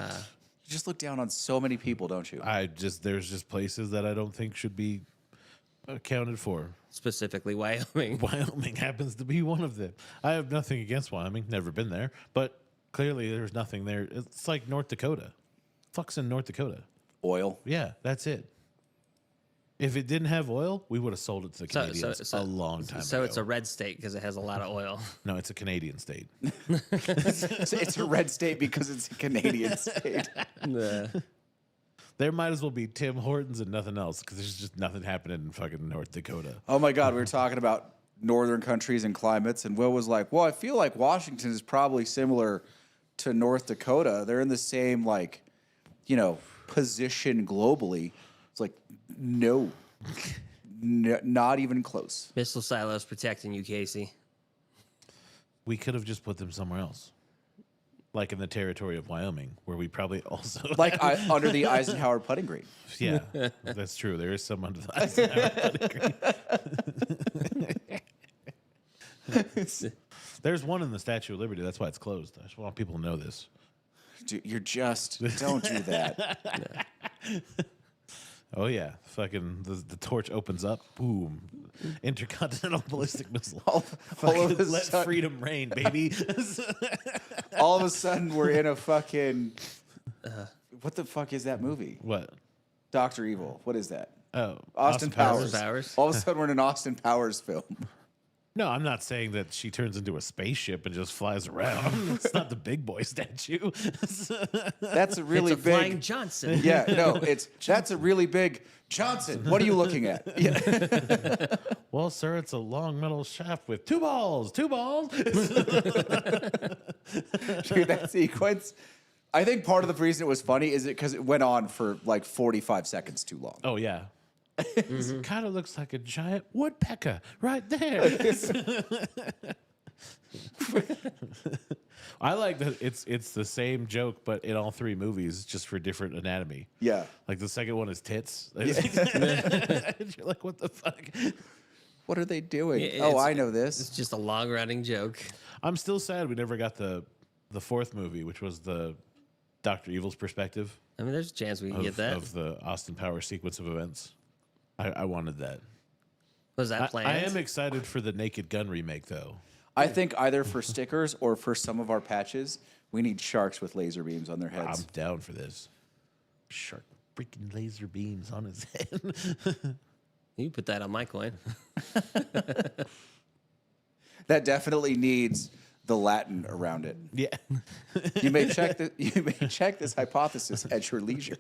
just look down on so many people, don't you? There's just places that I don't think should be accounted for. Specifically, Wyoming. Wyoming happens to be one of them. I have nothing against Wyoming. Never been there, but clearly there's nothing there. It's like North Dakota. Fuck's in North Dakota. Oil. Yeah, that's it. If it didn't have oil, we would have sold it to the Canadians a long time So ago. it's a red state because it has a lot of oil. No, it's a Canadian state. It's a red state because it's a Canadian state. There might as well be Tim Hortons and nothing else because there's just nothing happening in fucking North Dakota. Oh my God, we were talking about northern countries and climates, and Will was like, well, I feel like Washington is probably similar to North Dakota. They're in the same, like, position globally. It's like, no, not even close. Missile silos protecting you, Casey. We could have just put them somewhere else. Like in the territory of Wyoming, where we probably also Like under the Eisenhower putting green. yeah, that's true. There is some under the Eisenhower putting green. There's one in the Statue of Liberty. That's why it's closed. I just want people to know this. Dude, don't do that. Oh yeah, fucking the torch opens up. Boom, intercontinental ballistic missile. All Fucking of a let sudden- freedom reign, baby. All of a sudden, we're in a fucking. What the fuck is that movie? What? Dr. Evil. What is that? Oh, Austin Powers. Austin Powers. All of a sudden, we're in an Austin Powers film. No, I'm not saying that she turns into a spaceship and just flies around. It's not the big boy statue. That's a really It's a flying big. Johnson. Yeah, no, that's a really big Johnson. What are you looking at? Yeah. Well, sir, it's a long metal shaft with two balls. Two balls. Dude, that sequence. I think part of the reason it was funny is because it went on for like 45 seconds too long. Oh yeah. It kind of looks like a giant woodpecker right there. I like that it's the same joke, but in all three movies, just for different anatomy. Yeah. Like the second one is tits. You're like, what the fuck? What are they doing? Yeah, Oh, it's- I know this. It's just a long running joke. I'm still sad we never got the fourth movie, which was the Dr. Evil's perspective I mean, there's a chance we can of, get that. of the Austin Powers sequence of events. I wanted that. Was that planned? I am excited for the Naked Gun remake, though. I think either for stickers or for some of our patches, we need sharks with laser beams on their I'm heads. down for this. Shark freaking laser beams on his head. You put that on my coin. That definitely needs the Latin around it. Yeah. You may check this hypothesis at your leisure.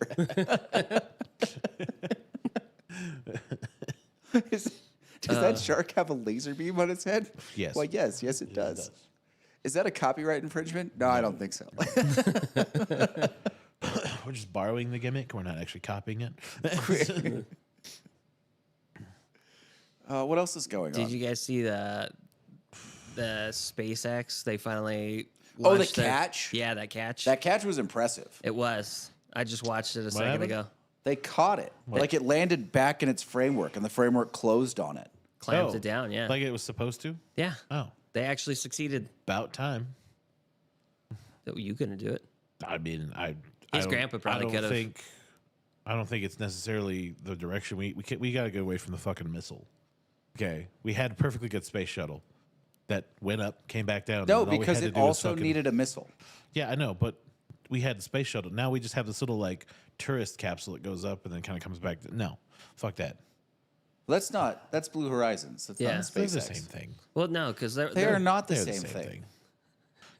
Does that shark have a laser beam on its head? Yes. Well, yes, it does. Is that a copyright infringement? No, I don't think so. We're just borrowing the gimmick. We're not actually copying it. What else is going on? Did you guys see the SpaceX? They finally Oh, the launched their- catch? Yeah, that catch. That catch was impressive. It was. I just watched it a second happened? ago. They caught it. Like it landed back in its framework, and the framework closed on it. Clamped Oh, it down. Yeah. Like it was supposed to? yeah. Oh, They actually succeeded. about time. You couldn't do it. I mean, I His don't- grandpa probably I don't could've. think. I don't think it's necessarily the direction we got to get away from the fucking missile. Okay, we had a perfectly good space shuttle that went up, came back down. No, and all we because had to it do was also fucking- needed a missile. Yeah, I know, but we had the space shuttle. Now we just have this little like tourist capsule that goes up and then kind of comes back. No, fuck that. That's Blue Horizons. That's Yeah. not They're SpaceX. the same thing. Well, no, because They are not the They're same thing.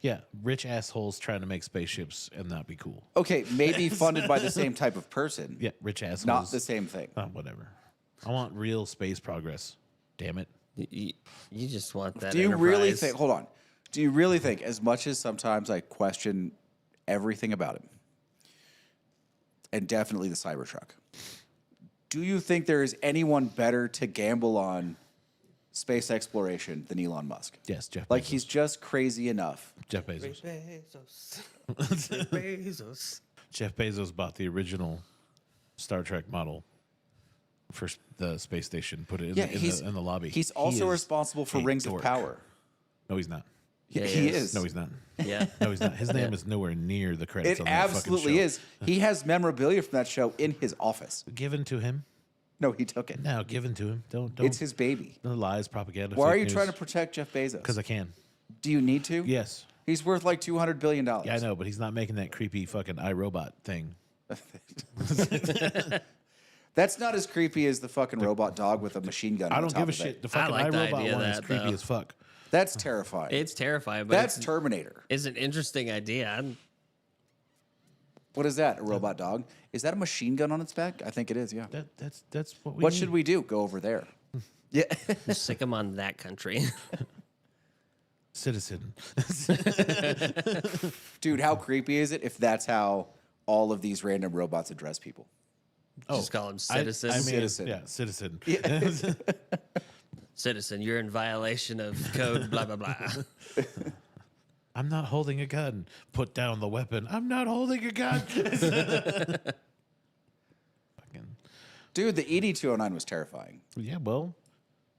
Yeah, rich assholes trying to make spaceships and not be cool. Okay, maybe funded by the same type of person. Yeah, rich assholes. Not the same thing. Whatever. I want real space progress. Damn it. You just want that. Do you really Enterprise. think? Hold on. Do you really think, as much as sometimes I question everything about him, and definitely the Cybertruck, do you think there is anyone better to gamble on space exploration than Elon Musk? Yes, Jeff. Like Bezos. he's just crazy enough. Jeff Bezos. Bezos. Bezos. Jeff Bezos bought the original Star Trek model for the space station. Put it in, Yeah, in the lobby. He's He also is responsible for a Rings dork. of Power. No, he's not. Yeah, he he is. No, he's not. Yeah. No, he's not. His name is nowhere near the credits. It on that fucking absolutely show. is. He has memorabilia from that show in his office. Given to him. No, he took it. No, given to him. Don't. It's his baby. No lies, propaganda. Why are you trying to protect Jeff Bezos? Because I can. Do you need to? Yes. He's worth like $200 billion. Yeah, I know, but he's not making that creepy fucking iRobot thing. That's not as creepy as the fucking robot dog with a machine gun. I on don't top give a of it. shit. The fucking like the iRobot idea of one is that, creepy though. as fuck. That's terrifying. It's terrifying, but That's Terminator. it's an interesting idea. What is that? A robot dog? Is that a machine gun on its back? I think it is. Yeah. That's what we What need. should we do? Go over there. Yeah. Sick them on that country. Citizen. Dude, how creepy is it if that's how all of these random robots address people? Just call them citizens. Citizen. Yeah, citizen. Citizen, you're in violation of code, blah, blah, blah. I'm not holding a gun. Put down the weapon. I'm not holding a gun. Fucking, Dude, the ED-209 was terrifying. yeah, well,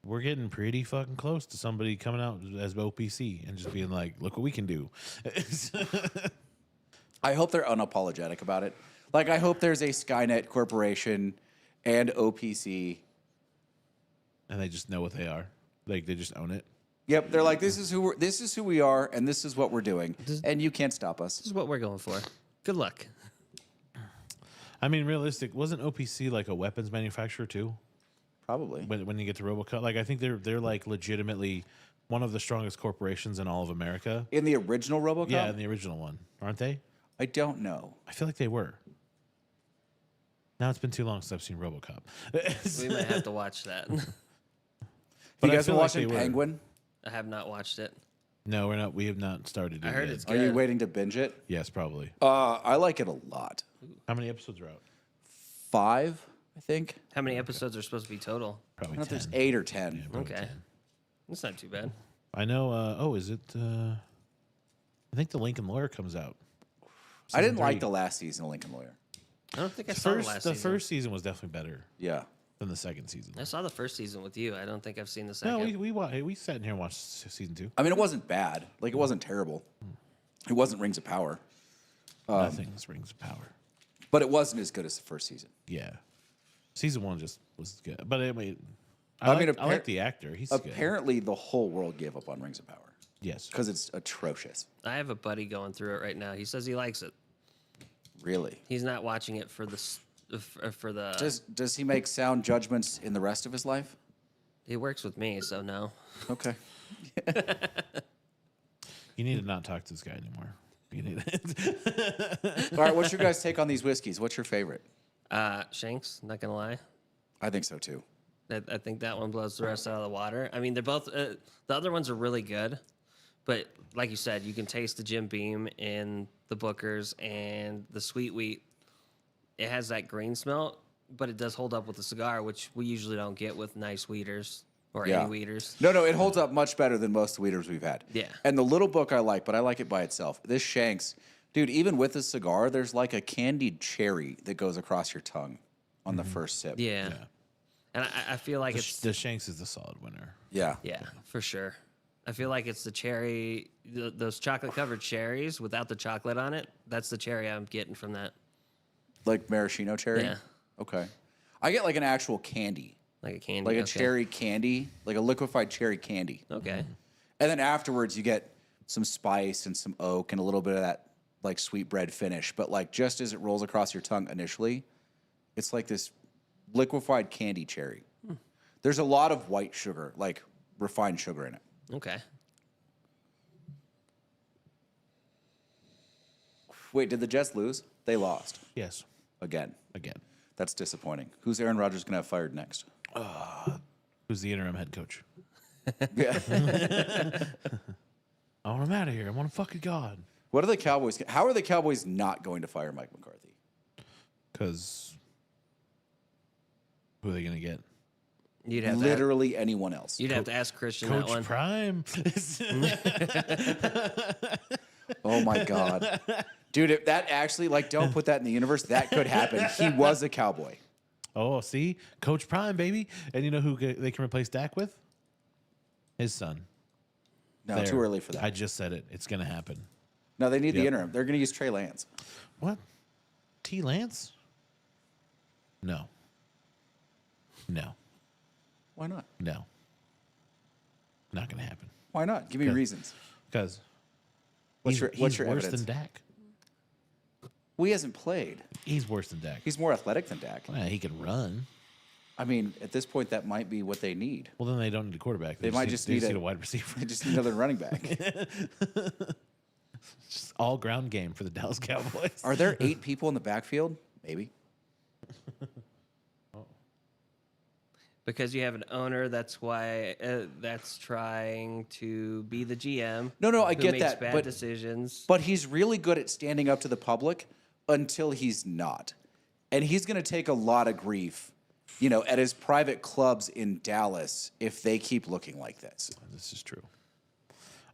we're getting pretty fucking close to somebody coming out as OPC and just being like, look what we can do. I hope they're unapologetic about it. Like, I hope there's a Skynet Corporation and OPC. And they just know what they are. Like, they just own it. Yep, they're like, this is who we are, and this is what we're doing, and you can't stop us. This is what we're going for. Good luck. I mean, realistic. Wasn't OPC like a weapons manufacturer too? Probably. When you get to RoboCop, like I think they're like legitimately one of the strongest corporations in all of America. In the original RoboCop? Yeah, in the original one, aren't they? I don't know. I feel like they were. Now it's been too long since I've seen RoboCop. We might have to watch that. But you I guys been feel like watching they were. Penguin? I have not watched it. No, we're not. We have not started. I it heard yet. it's Are you good. waiting to binge it? Yes, probably. I like it a lot. How many episodes are out? 5, I think. How many episodes are supposed to be total? I Probably don't know if 10. there's 8 or 10. Probably Okay. 10. That's not too bad. I know. Is it? I think the Lincoln Lawyer comes out. I didn't Season like 3. the last season of Lincoln Lawyer. I don't think I The saw first. the last The season. first season was definitely better Yeah. than the second season. I saw the first season with you. I don't think I've seen the second. No, we sat in here and watched season 2. I mean, it wasn't bad. Like, it wasn't terrible. It wasn't Rings of Power. Nothing's Rings of Power. But it wasn't as good as the first season. Yeah, season 1 just was good. But I mean, I mean, I like the actor. He's good. Apparently, the whole world gave up on Rings of Power Yes. because it's atrocious. I have a buddy going through it right now. He says he likes it. Really. He's not watching it for the. Does he make sound judgments in the rest of his life? He works with me, so no. Okay. You need to not talk to this guy anymore. You need All right. What's your guys' take on these whiskeys? What's your favorite? Shanks, not gonna lie. I think so too. I think that one blows the rest out of the water. I mean, they're both. The other ones are really good, but like you said, you can taste the Jim Beam in the Bookers and the Sweet Wheat. It has that green smell, but it does hold up with the cigar, which we usually don't get with nice weeders or Yeah. any weeders. No, it holds up much better than most of the weeders we've had. Yeah. And the little book I like, but I like it by itself. This Shanks, dude, even with the cigar, there's like a candied cherry that goes across your tongue on the first sip. Yeah. And I feel like it's the Shanks is the solid winner. Yeah. yeah, for sure. I feel like it's the cherry, those chocolate covered cherries without the chocolate on it. That's the cherry I'm getting from that. Like maraschino cherry? Yeah. Okay. I get like an actual candy, Like a candy. like a okay. cherry candy, like a liquefied cherry candy. Okay. And then afterwards, you get some spice and some oak and a little bit of that like sweet bread finish. But like just as it rolls across your tongue initially, it's like this liquefied candy cherry. There's a lot of white sugar, like refined sugar in it. Okay. Wait, did the Jets lose? They lost Yes. again. Again. That's disappointing. Who's Aaron Rodgers going to have fired next? Who's the interim head coach? Yeah. I want him out of here. I want him fucking God. What are the Cowboys? How are the Cowboys not going to fire Mike McCarthy? Because who are they going to get? You'd have Literally anyone else. you'd have to ask Christian Coach that one. Prime. Oh my God. Dude, if that actually, like, don't put that in the universe. That could happen. He was a Cowboy. Oh, see? Coach Prime, baby. And you know who they can replace Dak with? His son. No, There. too early for that. I just said it. It's going to happen. No, they need the Yep. interim. They're going to use Trey Lance. What? T. Lance? No. No. Why not? No. Not going to happen. Why not? Give me Okay. reasons. Because What's your worse evidence? than Dak. Well, he hasn't played. He's worse than Dak. He's more athletic than Dak. Well, he can run. I mean, at this point, that might be what they need. Well, then they don't need a quarterback. They might just need a a- wide receiver. They just need another running back. Just all ground game for the Dallas Cowboys. Are there 8 people in the backfield? Maybe. Because you have an owner that's why that's trying to be the GM. No, I who get makes that, bad but- decisions. But he's really good at standing up to the public until he's not. And he's going to take a lot of grief, you know, at his private clubs in Dallas if they keep looking like this. This is true.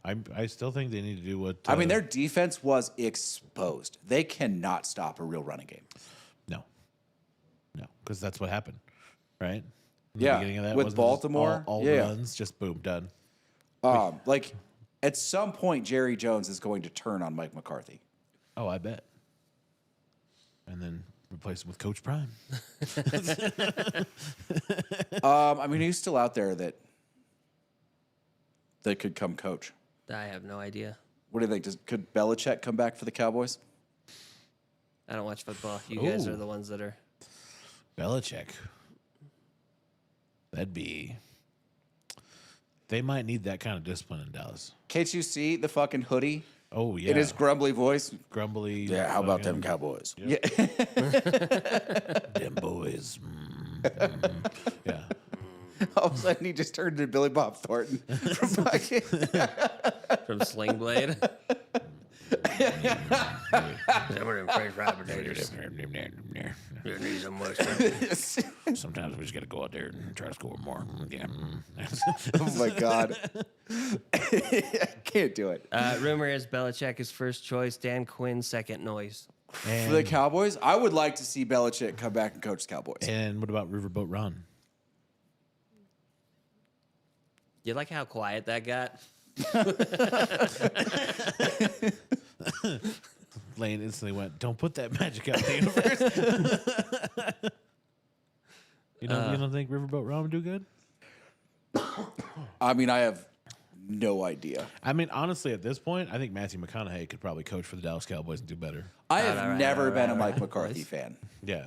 I still think they need to do what. I mean, their defense was exposed. They cannot stop a real running game. no, because that's what happened, right? In Yeah, the beginning of that, with wasn't it just Baltimore, all yeah. runs, just boom, done. Like, at some point, Jerry Jones is going to turn on Mike McCarthy. Oh, I bet. And then replace him with Coach Prime. I mean, who's still out there that could come coach? I have no idea. What do you think? Could Belichick come back for the Cowboys? I don't watch football. You guys Ooh. are the ones that are. Belichick. That'd be. They might need that kind of discipline in Dallas. Can't you see the fucking hoodie Oh yeah. in his grumbly voice? Grumbly. Yeah, how about them fucking- Cowboys? Yeah. Them boys. Yeah. All of a sudden, he just turned into Billy Bob Thornton. From fucking- From Sling Blade. Sometimes we just got to go out there and try to score more. Yeah. Oh my god, I can't do it. Rumor is Belichick is first choice. Dan Quinn second noise. For the Cowboys, I would like to see Belichick come back and coach the Cowboys. And what about Riverboat Ron? You like how quiet that got? Lane instantly went, "Don't put that magic out in the universe." You don't think Riverboat Ron would do good? I mean, I have no idea. I mean, honestly, at this point, I think Matthew McConaughey could probably coach for the Dallas Cowboys and do better. I have Alright, never alright, been a alright, Mike McCarthy boys. fan. Yeah.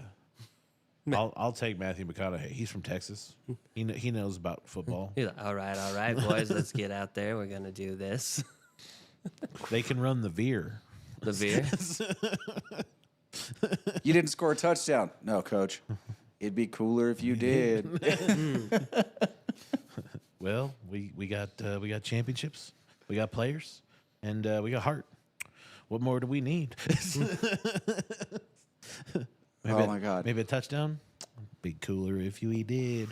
I'll take Matthew McConaughey. He's from Texas. He knows about football. He's like, all right, boys, let's get out there. We're gonna do this. They can run the veer. The veer. You didn't score a touchdown. No, coach. It'd be cooler if you did. Well, we got championships, we got players, and we got heart. What more do we need? Oh my God. Maybe a touchdown. Be cooler if you did.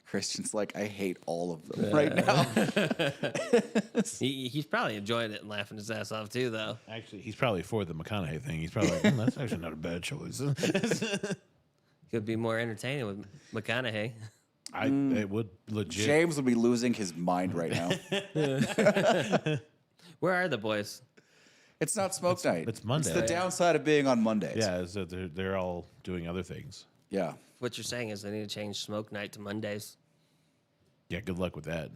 Christian's like, I hate all of them right now. He's probably enjoying it and laughing his ass off too, though. Actually, he's probably for the McConaughey thing. He's probably like, that's actually not a bad choice. Could be more entertaining with McConaughey. It would legit. James would be losing his mind right now. Where are the boys? It's not smoke night. it's Monday. It's the downside of being on Mondays. Yeah, so they're all doing other things. Yeah. What you're saying is they need to change smoke night to Mondays. Yeah, good luck with that.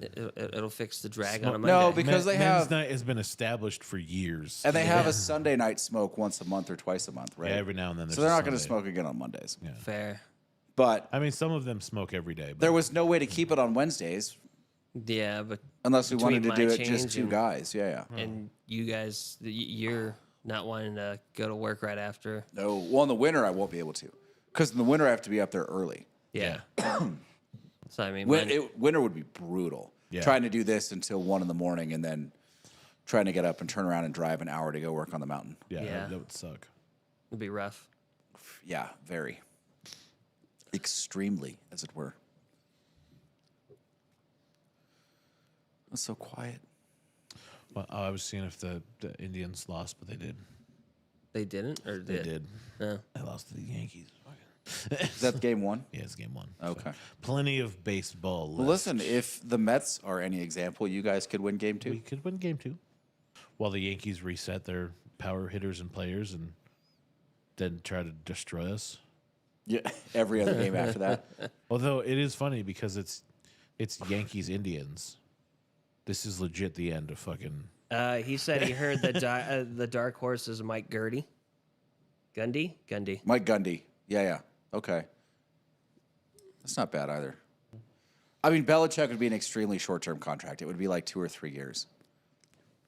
It'll fix the drag Smoke- on a Monday. No, because they Men's have, night has been established for years. and they have a Sunday night smoke once a month or twice a month, right? Yeah, every now and then. So they're not going to smoke again on Mondays. Yeah. Fair. But I mean, some of them smoke every day. But there was no way to keep it on Wednesdays Yeah, but unless we wanted to Between do my it just change two and- guys. Yeah, yeah. and you guys, you're not wanting to go to work right after. No, well, in the winter I won't be able to, because in the winter I have to be up there early. Yeah. So I mean, Winter would be brutal. Yeah. Trying to do this until 1 a.m. and then trying to get up and turn around and drive an hour to go work on the mountain. yeah, Yeah. That would suck. it'd be rough. Yeah, very. Extremely, as it were. It's so quiet. Well, I was seeing if the Indians lost, but they did. They didn't, or They did. No. They lost to the Yankees. Is that game one? Yeah, it's game one. Okay. Plenty of baseball left. Well, listen, if the Mets are any example, you guys could win game We two. could win game two. While the Yankees reset their power hitters and players and then try to destroy us. Yeah, every other game after that. Although it is funny because it's Yankees Indians. This is legit the end of fucking. He said he heard the dark horse is Mike Gundy. Gundy. Mike Gundy. Yeah, yeah. Okay. That's not bad either. I mean, Belichick would be an extremely short-term contract. It would be like 2 or 3 years.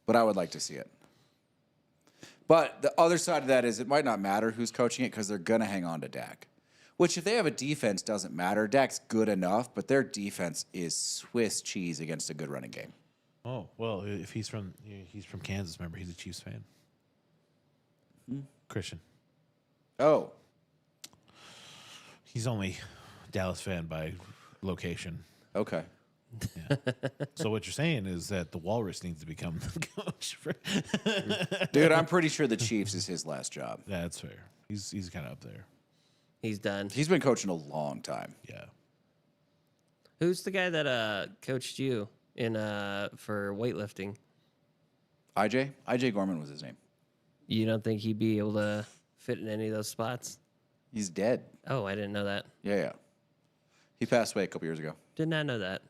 But I would like to see it. But the other side of that is it might not matter who's coaching it because they're going to hang on to Dak. Which, if they have a defense, doesn't matter. Dak's good enough, but their defense is Swiss cheese against a good running game. Oh well, if he's from Kansas, remember he's a Chiefs fan. Christian, Oh, he's only Dallas fan by location. okay. So what you're saying is that the Walrus needs to become the coach. Dude, I'm pretty sure the Chiefs is his last job. That's fair. He's kind of up there. He's done. He's been coaching a long time. Yeah. Who's the guy that coached you in for weightlifting? IJ? IJ Gorman was his name. You don't think he'd be able to fit in any of those spots? He's dead. Oh, I didn't know that. Yeah, yeah. He passed away a couple years ago. Did not know that.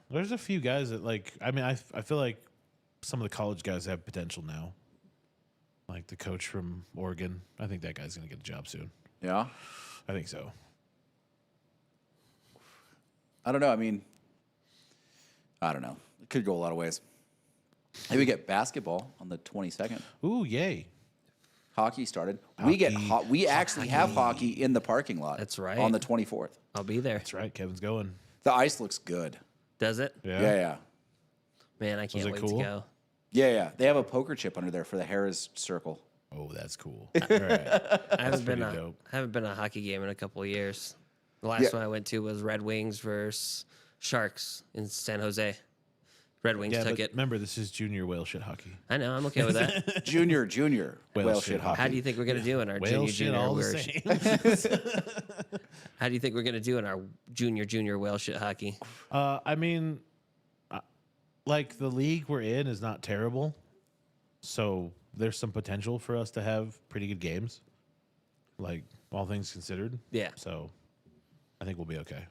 There's a few guys that like. I mean, I feel like some of the college guys have potential now. Like the coach from Oregon, I think that guy's gonna get a job soon. Yeah. I think so. I don't know. I mean, I don't know. It could go a lot of ways. Maybe we get basketball on the 22nd. Ooh, yay! Hockey started. We get Hockey. we actually have hockey in the parking lot. That's right. On the 24th. I'll be there. That's right. Kevin's going. The ice looks good. Does it? Yeah. Yeah. Man, I can't it wait cool? to go. Yeah. They have a poker chip under there for the Harris Circle. Oh, that's cool. All right. I haven't been pretty a dope. haven't been a hockey game in a couple of years. The last Yeah. one I went to was Red Wings versus Sharks in San Jose. Red Wings Yeah, took but it. remember, this is junior whale shit hockey. I know. I'm okay with that. Junior Whale whale shit shit hockey. How do you think we're gonna do in our Whale junior shit junior all the whale same. How do you think we're gonna do in our junior whale shit hockey? I mean, like the league we're in is not terrible, so there's some potential for us to have pretty good games. Like all things considered. Yeah. So I think we'll be okay.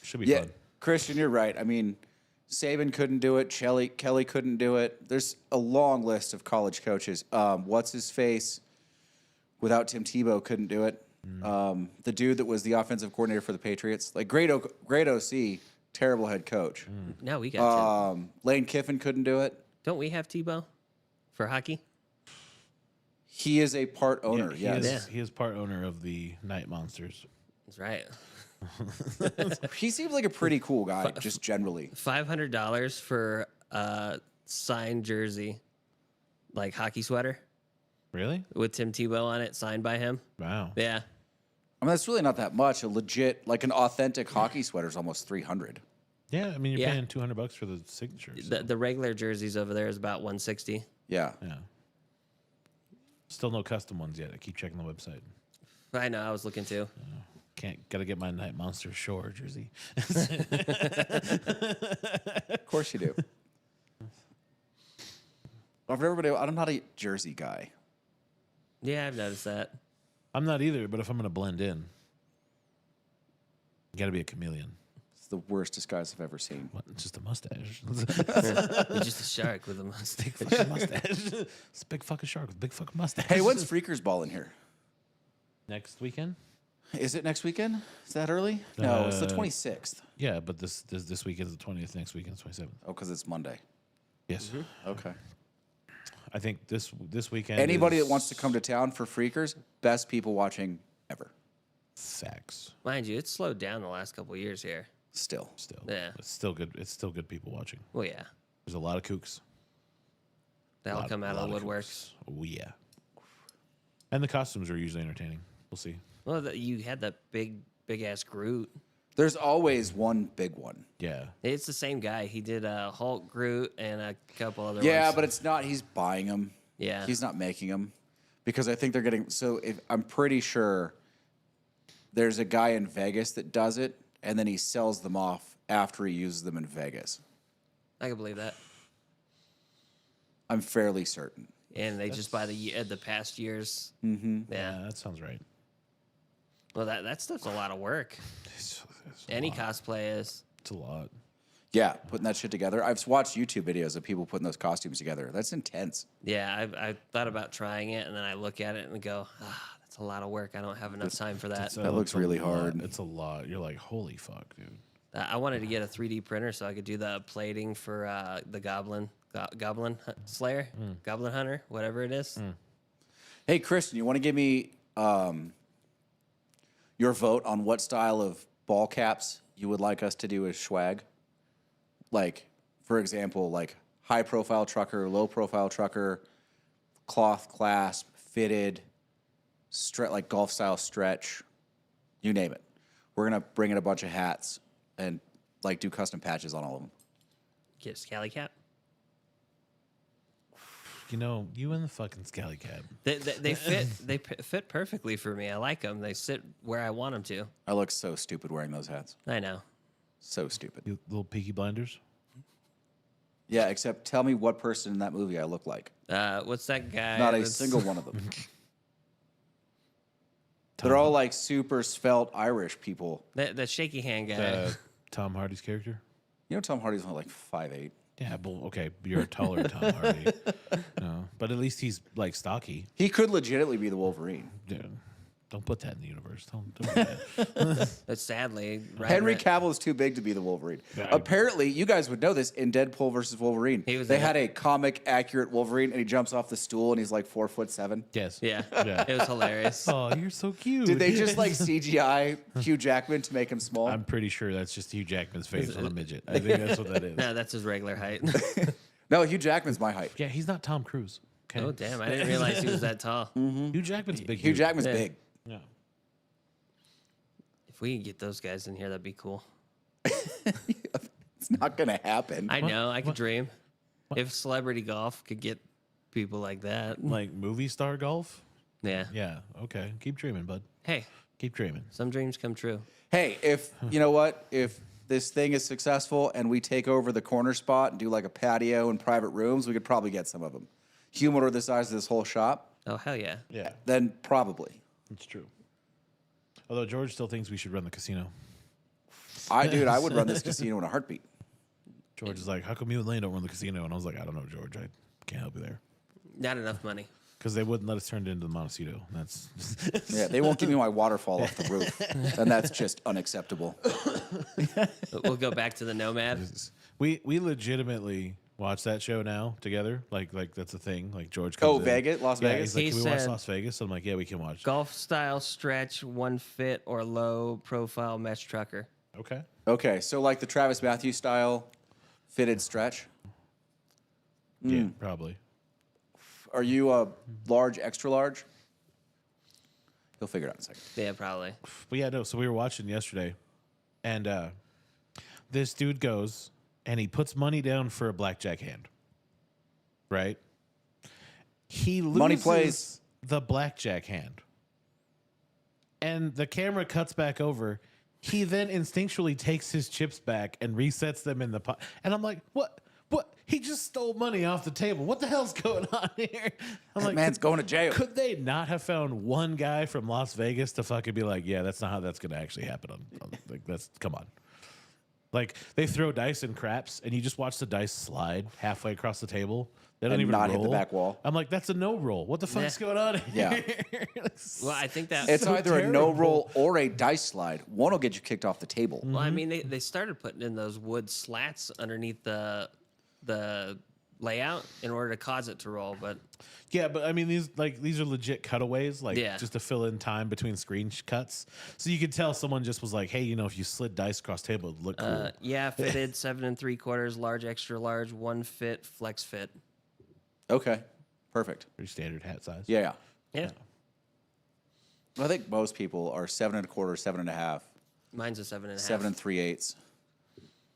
Should be Yeah, fun. Christian, you're right. I mean, Saban couldn't do it. Kelly couldn't do it. There's a long list of college coaches. What's his face? Without Tim Tebow, couldn't do it. The dude that was the offensive coordinator for the Patriots, like great OC, terrible head coach. Now we got Tim. Lane Kiffin couldn't do it. Don't we have Tebow for hockey? He is a part owner. He Yes, is, he is part owner of the Night Monsters. That's right. he seems like a pretty cool guy, just generally. $500 for a signed jersey, like hockey sweater Really? with Tim Tebow on it, signed by him. Wow. Yeah. I mean, that's really not that much. A legit, like an authentic hockey sweater is almost $300. Yeah, I mean, you're Yeah. paying $200 for the signature. So, The regular jerseys over there is about 160. Yeah. yeah. Still no custom ones yet. I keep checking the website. I know. I was looking too. Gotta get my Night Monster Shore jersey. Of course you do. I'm not a jersey guy. Yeah, I've noticed that. I'm not either, but if I'm gonna blend in, you gotta be a chameleon. It's the worst disguise I've ever seen. What? It's just a mustache. You're just a shark with a Big mustache. fucking mustache. It's a big fucking shark with a big fucking mustache. Hey, when's Freakers Ball in here? next weekend? Is it next weekend? Is that early? No, it's the 26th. Yeah, but this weekend is the 20th. Next weekend is 27th. Oh, because it's Monday. Yes, Okay. I think this weekend. Anybody is that wants to come to town for Freakers, best people watching ever. facts. Mind you, it's slowed down the last couple of years here. Still. Still, Yeah. it's still good. It's still good people watching. Well, yeah. There's a lot of kooks. They all come out of the lot woodworks. kooks. Oh yeah. And the costumes are usually entertaining. We'll see. Well, you had that big ass Groot. There's always one big one. Yeah. It's the same guy. He did Hulk, Groot, and a couple other Yeah, ones. but it's not. He's buying them. Yeah. He's not making them because I think they're getting. So I'm pretty sure there's a guy in Vegas that does it, and then he sells them off after he uses them in Vegas. I can believe that. I'm fairly certain. And they just buy the past years. Mm-hmm. Yeah, Yeah. that sounds right. Well, that stuff's a lot of work. It's Any cosplay is. a lot. Yeah, putting that shit together. I've watched YouTube videos of people putting those costumes together. That's intense. Yeah, I thought about trying it, and then I look at it and go, that's a lot of work. I don't have enough time for that. That looks really hard. It's a lot. You're like, holy fuck, dude. I wanted to get a 3D printer so I could do the plating for the Goblin Slayer, Goblin Hunter, whatever it is. Hey, Kristen, you want to give me your vote on what style of ball caps you would like us to do as swag? Like, for example, like high profile trucker, low profile trucker, cloth clasp, fitted, like golf style stretch, you name it. We're gonna bring in a bunch of hats and like do custom patches on all of them. Get a scally cap. You know, you and the fucking scally cap. They fit perfectly for me. I like them. They sit where I want them to. I look so stupid wearing those hats. I know. So stupid. You little peaky blinders. Yeah, except tell me what person in that movie I look like. What's that guy? Not a that's- single one of them. They're all like super svelte Irish people. That shaky hand guy. Tom Hardy's character. You know, Tom Hardy's only like 5'8". Yeah, well, okay, you're a taller Tom Hardy. No, but at least he's like stocky. He could legitimately be the Wolverine. Yeah. Don't put that in the universe. Don't do that. But sadly, Henry Cavill is too big to be the Wolverine. Yeah. Apparently, you guys would know this in Deadpool versus Wolverine. He was They in had it. a comic accurate Wolverine, and he jumps off the stool, and he's like 4'7". Yes. Yeah, Yeah. it was hilarious. Oh, you're so cute. Did they just like CGI Hugh Jackman to make him small? I'm pretty sure that's just Hugh Jackman's face on a midget. I think that's what that is. No, that's his regular height. No, Hugh Jackman's my height. Yeah, he's not Tom Cruise. Okay. Oh damn! I didn't realize he was that tall. Hugh Jackman's a big. Hugh dude. Jackman's Yeah. big. Yeah. If we could get those guys in here, that'd be cool. It's not gonna happen. I know. I could dream. If celebrity golf could get people like that. Like movie star golf. Yeah. Yeah. Okay. Keep dreaming, bud. Hey, Keep dreaming. some dreams come true. Hey, if you know what, if this thing is successful and we take over the corner spot and do like a patio and private rooms, we could probably get some of them. Humidor the size of this whole shop, Oh hell yeah! Yeah, then probably. it's true. Although George still thinks we should run the casino. I would run this casino in a heartbeat. George is like, "How come you and Lane don't run the casino?" And I was like, "I don't know, George. I can't help you there Not enough money. because they wouldn't let us turn it into the Montecito. That's Yeah, they won't give me my waterfall off the roof, and that's just unacceptable. But we'll go back to the Nomad. we legitimately watch that show now together. Like that's a thing. Like George comes Oh, in. Vegas, Las Yeah, Vegas. he's like, He "Can we watch said- Las Vegas?" I'm like, "Yeah, we can watch." Golf style stretch, one fit or low profile mesh trucker. Okay. Okay, so like the Travis Matthews style fitted stretch. Yeah, probably. Are you a large, extra large? You'll figure it out in a second. Yeah, probably. But yeah, no. So we were watching yesterday, and this dude goes and he puts money down for a blackjack hand. Right. He loses Money plays. the blackjack hand, and the camera cuts back over. He then instinctually takes his chips back and resets them in the pot. And I'm like, what? What? He just stole money off the table. What the hell's going on here? I'm That man's going to jail. Could they not have found one guy from Las Vegas to fucking be like, yeah, that's not how that's going to actually happen. Like, that's come on. Like they throw dice and craps, and you just watch the dice slide halfway across the table. They don't And even not hit roll. the back wall. I'm like, that's a no roll. What the fuck's Yeah. going on? Yeah. Here? Well, I think that. It's so either a no terrible. roll or a dice slide. One will get you kicked off the table. Well, I mean, they started putting in those wood slats underneath the layout in order to cause it to roll, but Yeah, but I mean these are legit cutaways, like Yeah. just to fill in time between screen cuts. So you could tell someone just was like, hey, you know, if you slid dice across the table, it'd look cool. yeah, fitted 7 3/4, large, extra large, one fit, flex fit. Okay, perfect. Pretty standard hat size. Yeah. Yeah, I think most people are 7 1/4, 7 1/2, mine's a 7.5. 7 3/8.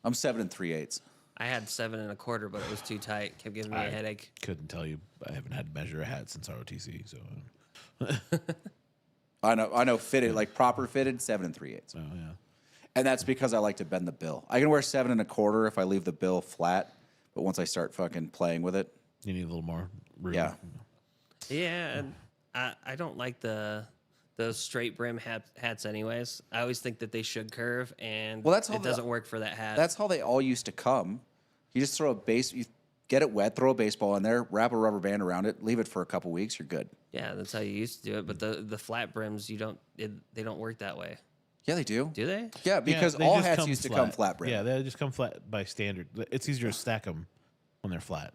I'm 7 3/8. I had 7 1/4, but it was too tight. Kept giving me a headache. Couldn't tell you. I haven't had to measure a hat since ROTC, so I know fitted, like proper fitted, 7 3/8. oh yeah. And that's because I like to bend the bill. I can wear 7 1/4 if I leave the bill flat, but once I start fucking playing with it, You need a little more room. yeah. Yeah, and I don't like those straight brim hats anyways. I always think that they should curve, and Well, that's how it doesn't work for that hat. That's how they all used to come. You just throw you get it wet, throw a baseball in there, wrap a rubber band around it, leave it for a couple weeks, you're good. Yeah, that's how you used to do it. But the flat brims, they don't work that way, Yeah, they do. do they? Yeah, because they all just hats come used to come flat brim. Yeah, they just come flat by standard. It's easier to stack them when they're flat.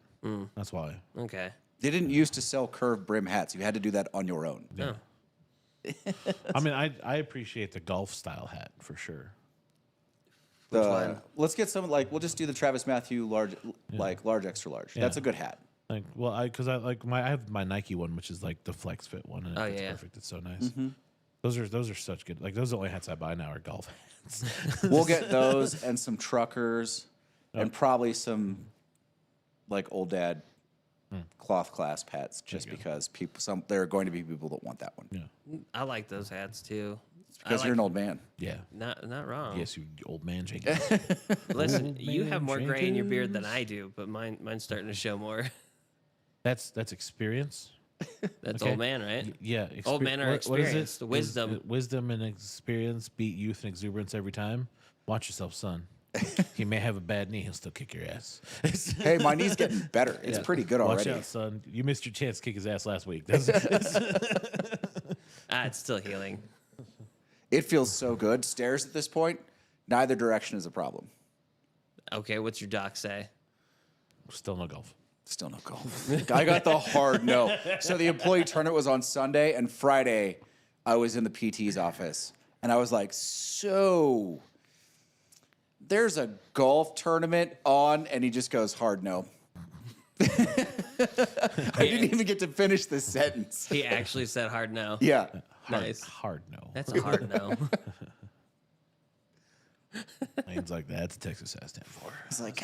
That's why. Okay. They didn't used to sell curved brim hats. You had to do that on your own. Oh. I mean, I appreciate the golf style hat for sure. one? Let's get some we'll just do the Travis Matthew large large extra large. That's a good hat. Like, well, I have my Nike one, which is like the flex fit one, and Oh, it's yeah. perfect. It's so nice. Those are such good. Like those are the only hats I buy now are golf hats. We'll get those and some truckers and probably some like old dad cloth clasp hats just because there are going to be people that want that one. Yeah. I like those hats too. Because you're an old man. Yeah. Not wrong. Yes, you old man Jenkins. Listen, you man have more gray in your beard than Jenkins. I do, but mine's starting to show more. That's experience. That's Okay. old man, right? Yeah. Old men are what is it? experienced. Wisdom. Wisdom and experience beat youth and exuberance every time. Watch yourself, son. He may have a bad knee. He'll still kick your ass. Hey, my knee's getting better. It's pretty good Watch already. out, son. You missed your chance to kick his ass last week. It's still healing. It feels so good. Stairs at this point, neither direction is a problem. Okay, what's your doc say? Still no golf. Still no golf. I got the hard no. So the employee tournament was on Sunday, and Friday I was in the PT's office. And I was like, so there's a golf tournament on, and he just goes, hard no. I didn't even get to finish the sentence. He actually said hard no. Yeah. Nice. Hard no. That's a hard no. Lane's like, that's Texas S10 for. It's like,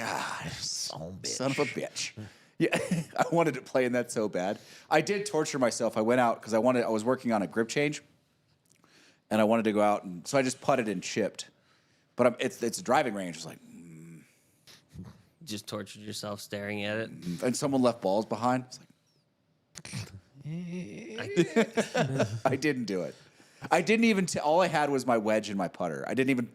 son of a bitch. Yeah, I wanted to play in that so bad. I did torture myself. I went out because I was working on a grip change, and I wanted to go out, and so I just putted and chipped. But it's a driving range. It's like, Just tortured yourself staring at it. and someone left balls behind. It's like, I didn't do it. I didn't even. All I had was my wedge and my putter. I didn't even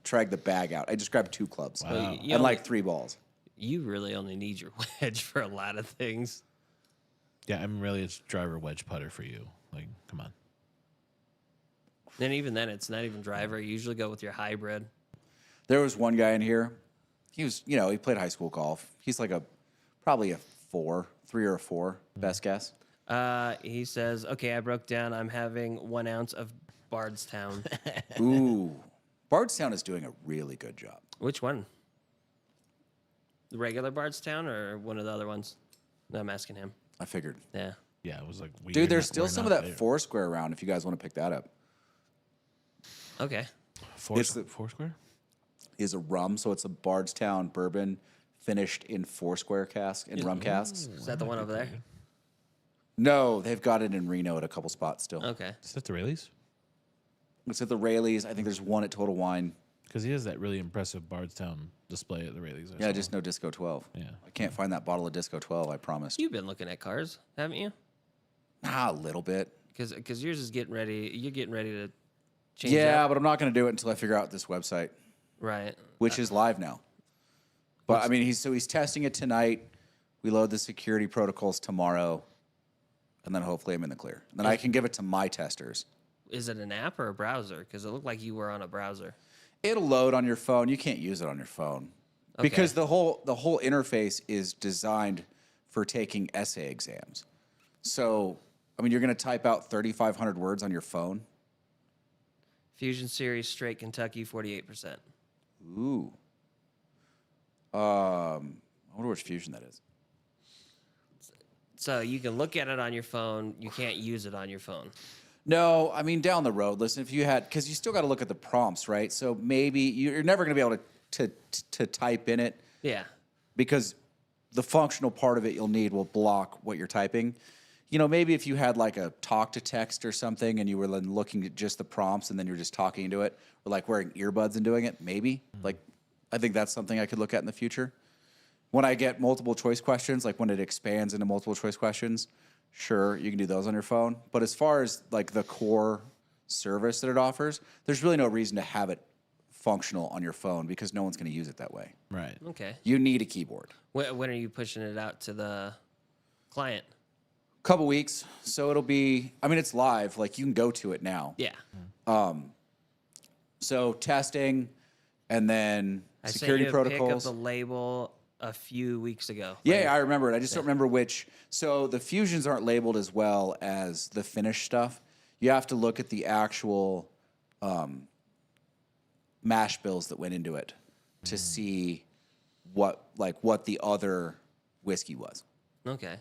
drag the bag out. I just grabbed 2 clubs You and only- like 3 balls. You really only need your wedge for a lot of things. Yeah, I mean, really, it's driver wedge putter for you. Like, come on. And even then, it's not even driver. You usually go with your hybrid. There was one guy in here. He was, he played high school golf. He's like probably a 3 or a 4, best guess. He says, okay, I broke down. I'm having 1 ounce of Bardstown. Ooh. Bardstown is doing a really good job. Which one? The regular Bardstown or one of the other ones? No, I'm asking him. I figured. Yeah. Yeah, it was like, Dude, there's still some of that Foursquare around if you guys want to pick that up. Okay. It's the- Foursquare? Is a rum, so it's a Bardstown bourbon finished in Foursquare cask, in rum casks. Is that the one over there? No, they've got it in Reno at a couple spots still. Okay. Is that the Rayleighs? It's at the Rayleighs. I think there's one at Total Wine. Because he has that really impressive Bardstown display at the Rayleighs. Yeah, just no Disco 12. Yeah. I can't find that bottle of Disco 12, I promised. You've been looking at cars, haven't you? A little bit. Because yours is getting ready. You're getting ready to change Yeah, up. but I'm not going to do it until I figure out this website, Right. which is live now. But I mean, he's testing it tonight. We load the security protocols tomorrow, and then hopefully I'm in the clear. And then I can give it to my testers. Is it an app or a browser? Because it looked like you were on a browser. It'll load on your phone. You can't use it on your phone because the whole interface is designed for taking essay exams. So, I mean, you're going to type out 3,500 words on your phone. Fusion Series Straight Kentucky, 48%. Ooh. I wonder which Fusion that is. So you can look at it on your phone. You can't use it on your phone. No, I mean down the road. Listen, if you had, because you still got to look at the prompts, right? So maybe you're never going to be able to type in it because the functional part of it you'll need will block what you're typing. Maybe if you had like a talk to text or something and you were then looking at just the prompts and then you're just talking into it, or like wearing earbuds and doing it, maybe. Like, I think that's something I could look at in the future. When I get multiple choice questions, like when it expands into multiple choice questions, sure, you can do those on your phone. But as far as like the core service that it offers, there's really no reason to have it functional on your phone because no one's going to use it that way. Right. Okay. You need a keyboard. When are you pushing it out to the client? Couple weeks, so it'll be. I mean, it's live. Like you can go to it now. Yeah. So testing, and then I security sent you a pic of protocols. the label a few weeks ago. Yeah, I remember it. I just don't remember which. So the fusions aren't labeled as well as the finished stuff. You have to look at the actual mash bills that went into it to see what the other whiskey was. Okay.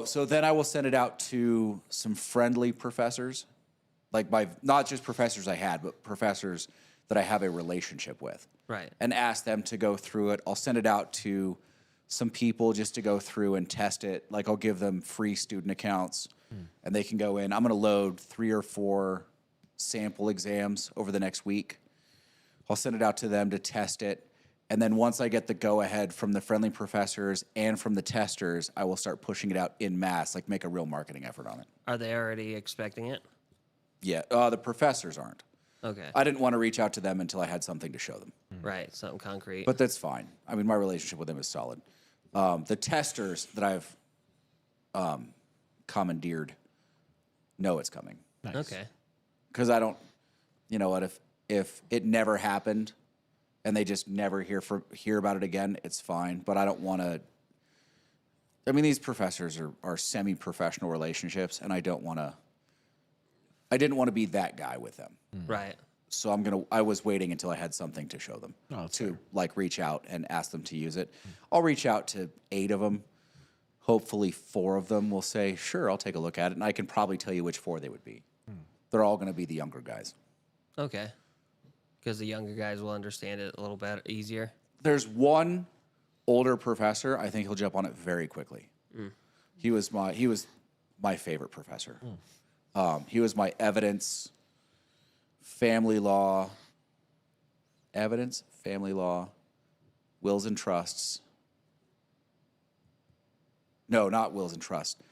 So then I will send it out to some friendly professors, like not just professors I had, but professors that I have a relationship with. Right. And ask them to go through it. I'll send it out to some people just to go through and test it. Like I'll give them free student accounts and they can go in. I'm going to load 3 or 4 sample exams over the next week. I'll send it out to them to test it. And then once I get the go-ahead from the friendly professors and from the testers, I will start pushing it out in mass, like make a real marketing effort on it. Are they already expecting it? Yeah, the professors aren't. Okay. I didn't want to reach out to them until I had something to show them. Right. Something concrete. But that's fine. I mean, my relationship with them is solid. The testers that I've commandeered know it's coming. Nice. okay. Because I don't, you know what, if it never happened and they just never hear about it again, it's fine. But I don't want to. I mean, these professors are semi-professional relationships, and I didn't want to be that guy with them. Right. So I was waiting until I had something to show them to like reach out and ask them to use it. I'll reach out to 8 of them. Hopefully 4 of them will say, sure, I'll take a look at it. And I can probably tell you which 4 they would be. They're all going to be the younger guys. Okay. Because the younger guys will understand it a little better, easier. There's one older professor. I think he'll jump on it very quickly. He was my favorite professor. He was my evidence, family law, wills and trusts. No, not wills and trusts.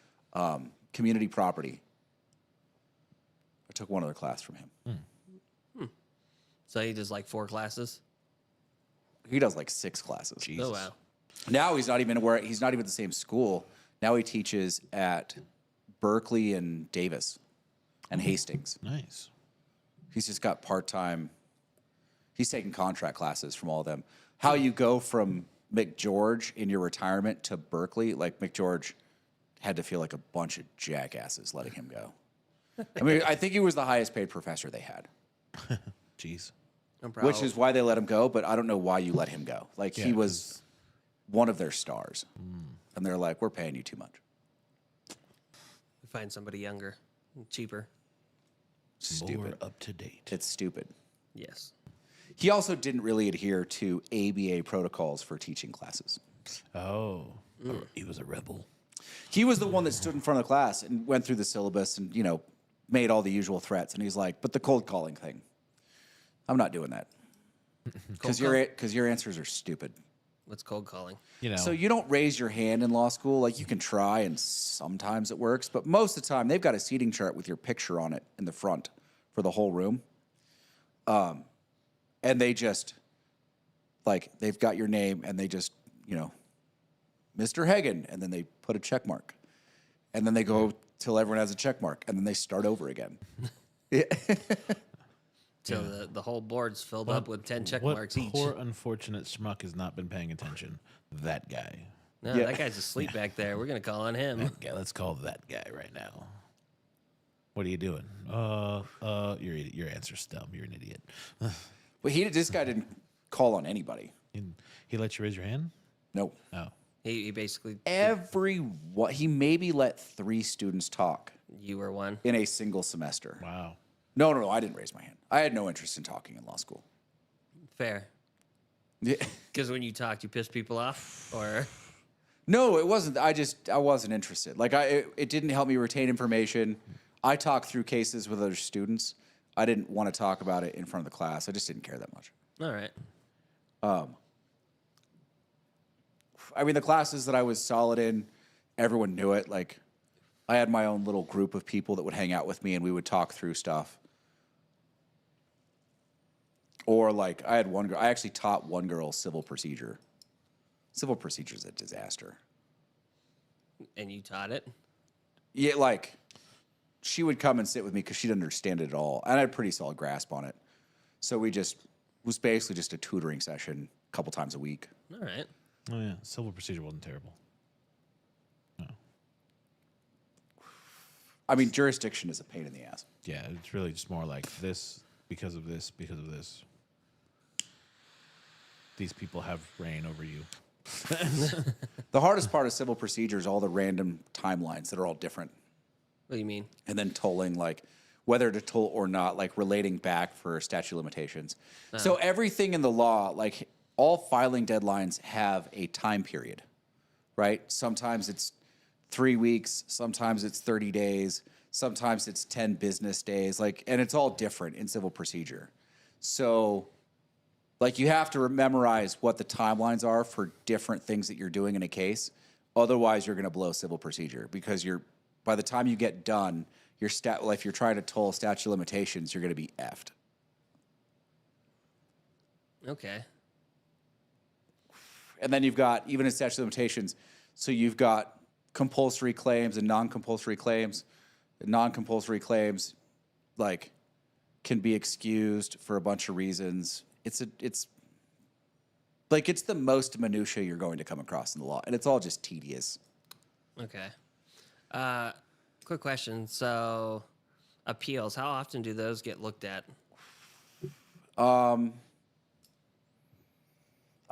Community property. I took one other class from him. So he does like 4 classes. He does like 6 classes. Oh wow. Now he's not even at the same school. Now he teaches at Berkeley and Davis and Hastings. Nice. He's just got part-time. He's taking contract classes from all of them. How you go from McGeorge in your retirement to Berkeley, like McGeorge had to feel like a bunch of jackasses letting him go. I mean, I think he was the highest paid professor they had, Jeez. I'm proud. which is why they let him go, but I don't know why you let him go. Like, he was one of their stars. And they're like, we're paying you too much. Find somebody younger, cheaper. Stupid. More up to date. It's stupid. Yes. He also didn't really adhere to ABA protocols for teaching classes. Oh, he was a rebel. He was the one that stood in front of the class and went through the syllabus and, you know, made all the usual threats. And he's like, but the cold calling thing, I'm not doing that. Because your answers are stupid. What's cold calling? You know. So you don't raise your hand in law school. Like, you can try, and sometimes it works. But most of the time, they've got a seating chart with your picture on it in the front for the whole room. And they just, like, they've got your name, and they just, you know, Mr. Hagen, and then they put a check mark. And then they go till everyone has a check mark, and then they start over again. Till the whole board's filled up with 10 check marks each. Poor unfortunate schmuck has not been paying attention. That guy. No, Yeah. that guy's asleep back there. We're gonna call on him. Yeah, let's call that guy right now. What are you doing? Your answer's dumb. You're an idiot. But this guy didn't call on anybody. He let you raise your hand? No. Oh. He basically, He maybe let 3 students talk you were one. in a single semester. Wow. No, I didn't raise my hand. I had no interest in talking in law school. Fair. Yeah. Because when you talked, you pissed people off, or No, it wasn't. I wasn't interested. Like, it didn't help me retain information. I talked through cases with other students. I didn't want to talk about it in front of the class. I just didn't care that much. all right. I mean, the classes that I was solid in, everyone knew it. Like, I had my own little group of people that would hang out with me, and we would talk through stuff. Or, like, I actually taught one girl civil procedure. Civil procedure is a disaster. And you taught it. Yeah, like, she would come and sit with me because she didn't understand it at all. And I had a pretty solid grasp on it. So it was basically just a tutoring session a couple times a week. All right. Oh, yeah. Civil procedure wasn't terrible. I mean, jurisdiction is a pain in the ass. Yeah, it's really just more like this, because of this, because of this. These people have reign over you. The hardest part of civil procedure is all the random timelines that are all different. What do you mean? And then tolling, like, whether to toll or not, like, relating back for statute of limitations. So everything in the law, like, all filing deadlines have a time period, right? Sometimes it's 3 weeks, sometimes it's 30 days, sometimes it's 10 business days, like, and it's all different in civil procedure. So, like, you have to memorize what the timelines are for different things that you're doing in a case. Otherwise, you're going to blow civil procedure because by the time you get done, if you're trying to toll statute of limitations, you're going to be effed. Okay. And then you've got, even in statute of limitations, so you've got compulsory claims and non-compulsory claims. Non-compulsory claims, like, can be excused for a bunch of reasons. It's the most minutia you're going to come across in the law, and it's all just tedious. Okay. Quick question. So, appeals, how often do those get looked at? I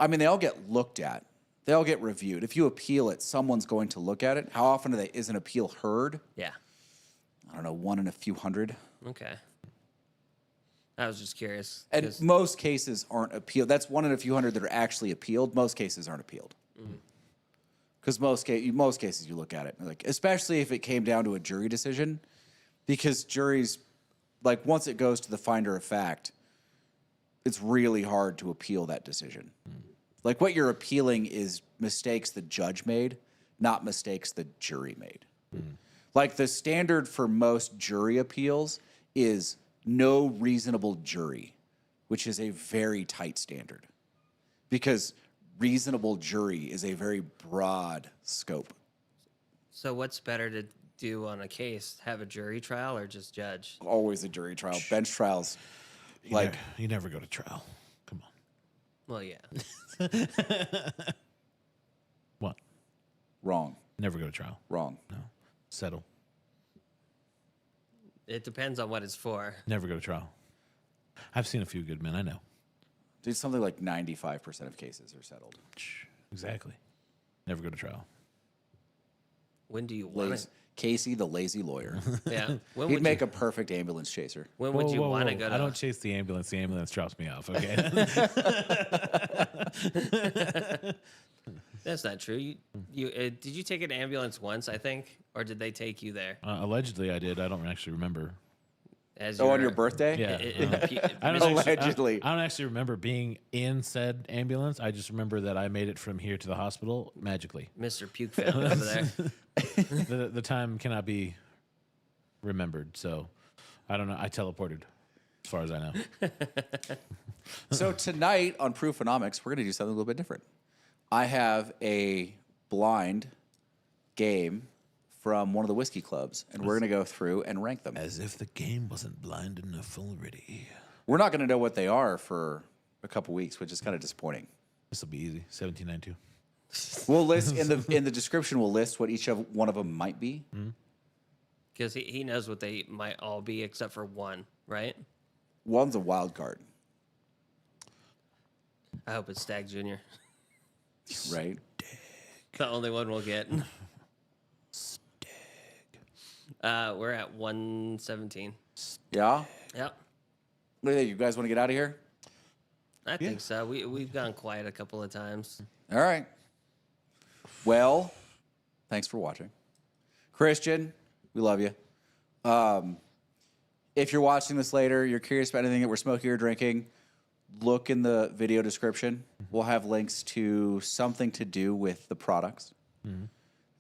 mean, they all get looked at. They all get reviewed. If you appeal it, someone's going to look at it. How often is an appeal heard? Yeah. I don't know, 1 in a few hundred. Okay. I was just curious. And 'cause- most cases aren't appealed. That's 1 in a few hundred that are actually appealed. Most cases aren't appealed. Because most cases you look at it, like, especially if it came down to a jury decision, because juries, like, once it goes to the finder of fact, it's really hard to appeal that decision. Like, what you're appealing is mistakes the judge made, not mistakes the jury made. Like, the standard for most jury appeals is no reasonable jury, which is a very tight standard, because reasonable jury is a very broad scope. So, what's better to do on a case? Have a jury trial or just judge? Always a jury trial. Bench trials, like, You never go to trial. Come on. Well, yeah. What? wrong, Never go to trial. wrong. No. Settle. It depends on what it's for. Never go to trial. I've seen a few good men. I know. Dude, something like 95% of cases are settled. Exactly. Never go to trial. When do you want Lazy, it? Casey, the lazy lawyer. Yeah. When He'd would make you, a perfect ambulance chaser. when would you want to whoa. go to? I don't chase the ambulance. The ambulance drops me off. Okay. That's not true. Did you take an ambulance once? I think, or did they take you there? Allegedly, I did. I don't actually remember. As Oh, on were- your birthday? Yeah. I don't Allegedly. I don't actually remember being in said ambulance. I just remember that I made it from here to the hospital magically. Mr. Puke found over there. The time cannot be remembered, so I don't know. I teleported, as far as I know. So tonight on Proofonomics, we're going to do something a little bit different. I have a blind game from one of the whiskey clubs, and we're going to go through and rank them. As if the game wasn't blind enough already. We're not going to know what they are for a couple weeks, which is kind of disappointing. This will be easy. 1792. We'll list in the description. We'll list what each one of them might be. Because he knows what they might all be except for one, right? One's a wild card, I hope it's Stag Jr. right? The only one we'll get. We're at 117. Yeah. Yep. What do you think? You guys want to get out of here? I think so. We've gone quiet a couple of times. All right. Well, thanks for watching. Christian, we love you. If you're watching this later, you're curious about anything that we're smoking or drinking, look in the video description. We'll have links to something to do with the products.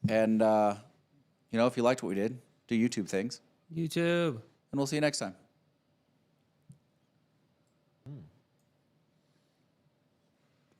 And, if you liked what we did, do YouTube things. YouTube. And we'll see you next time.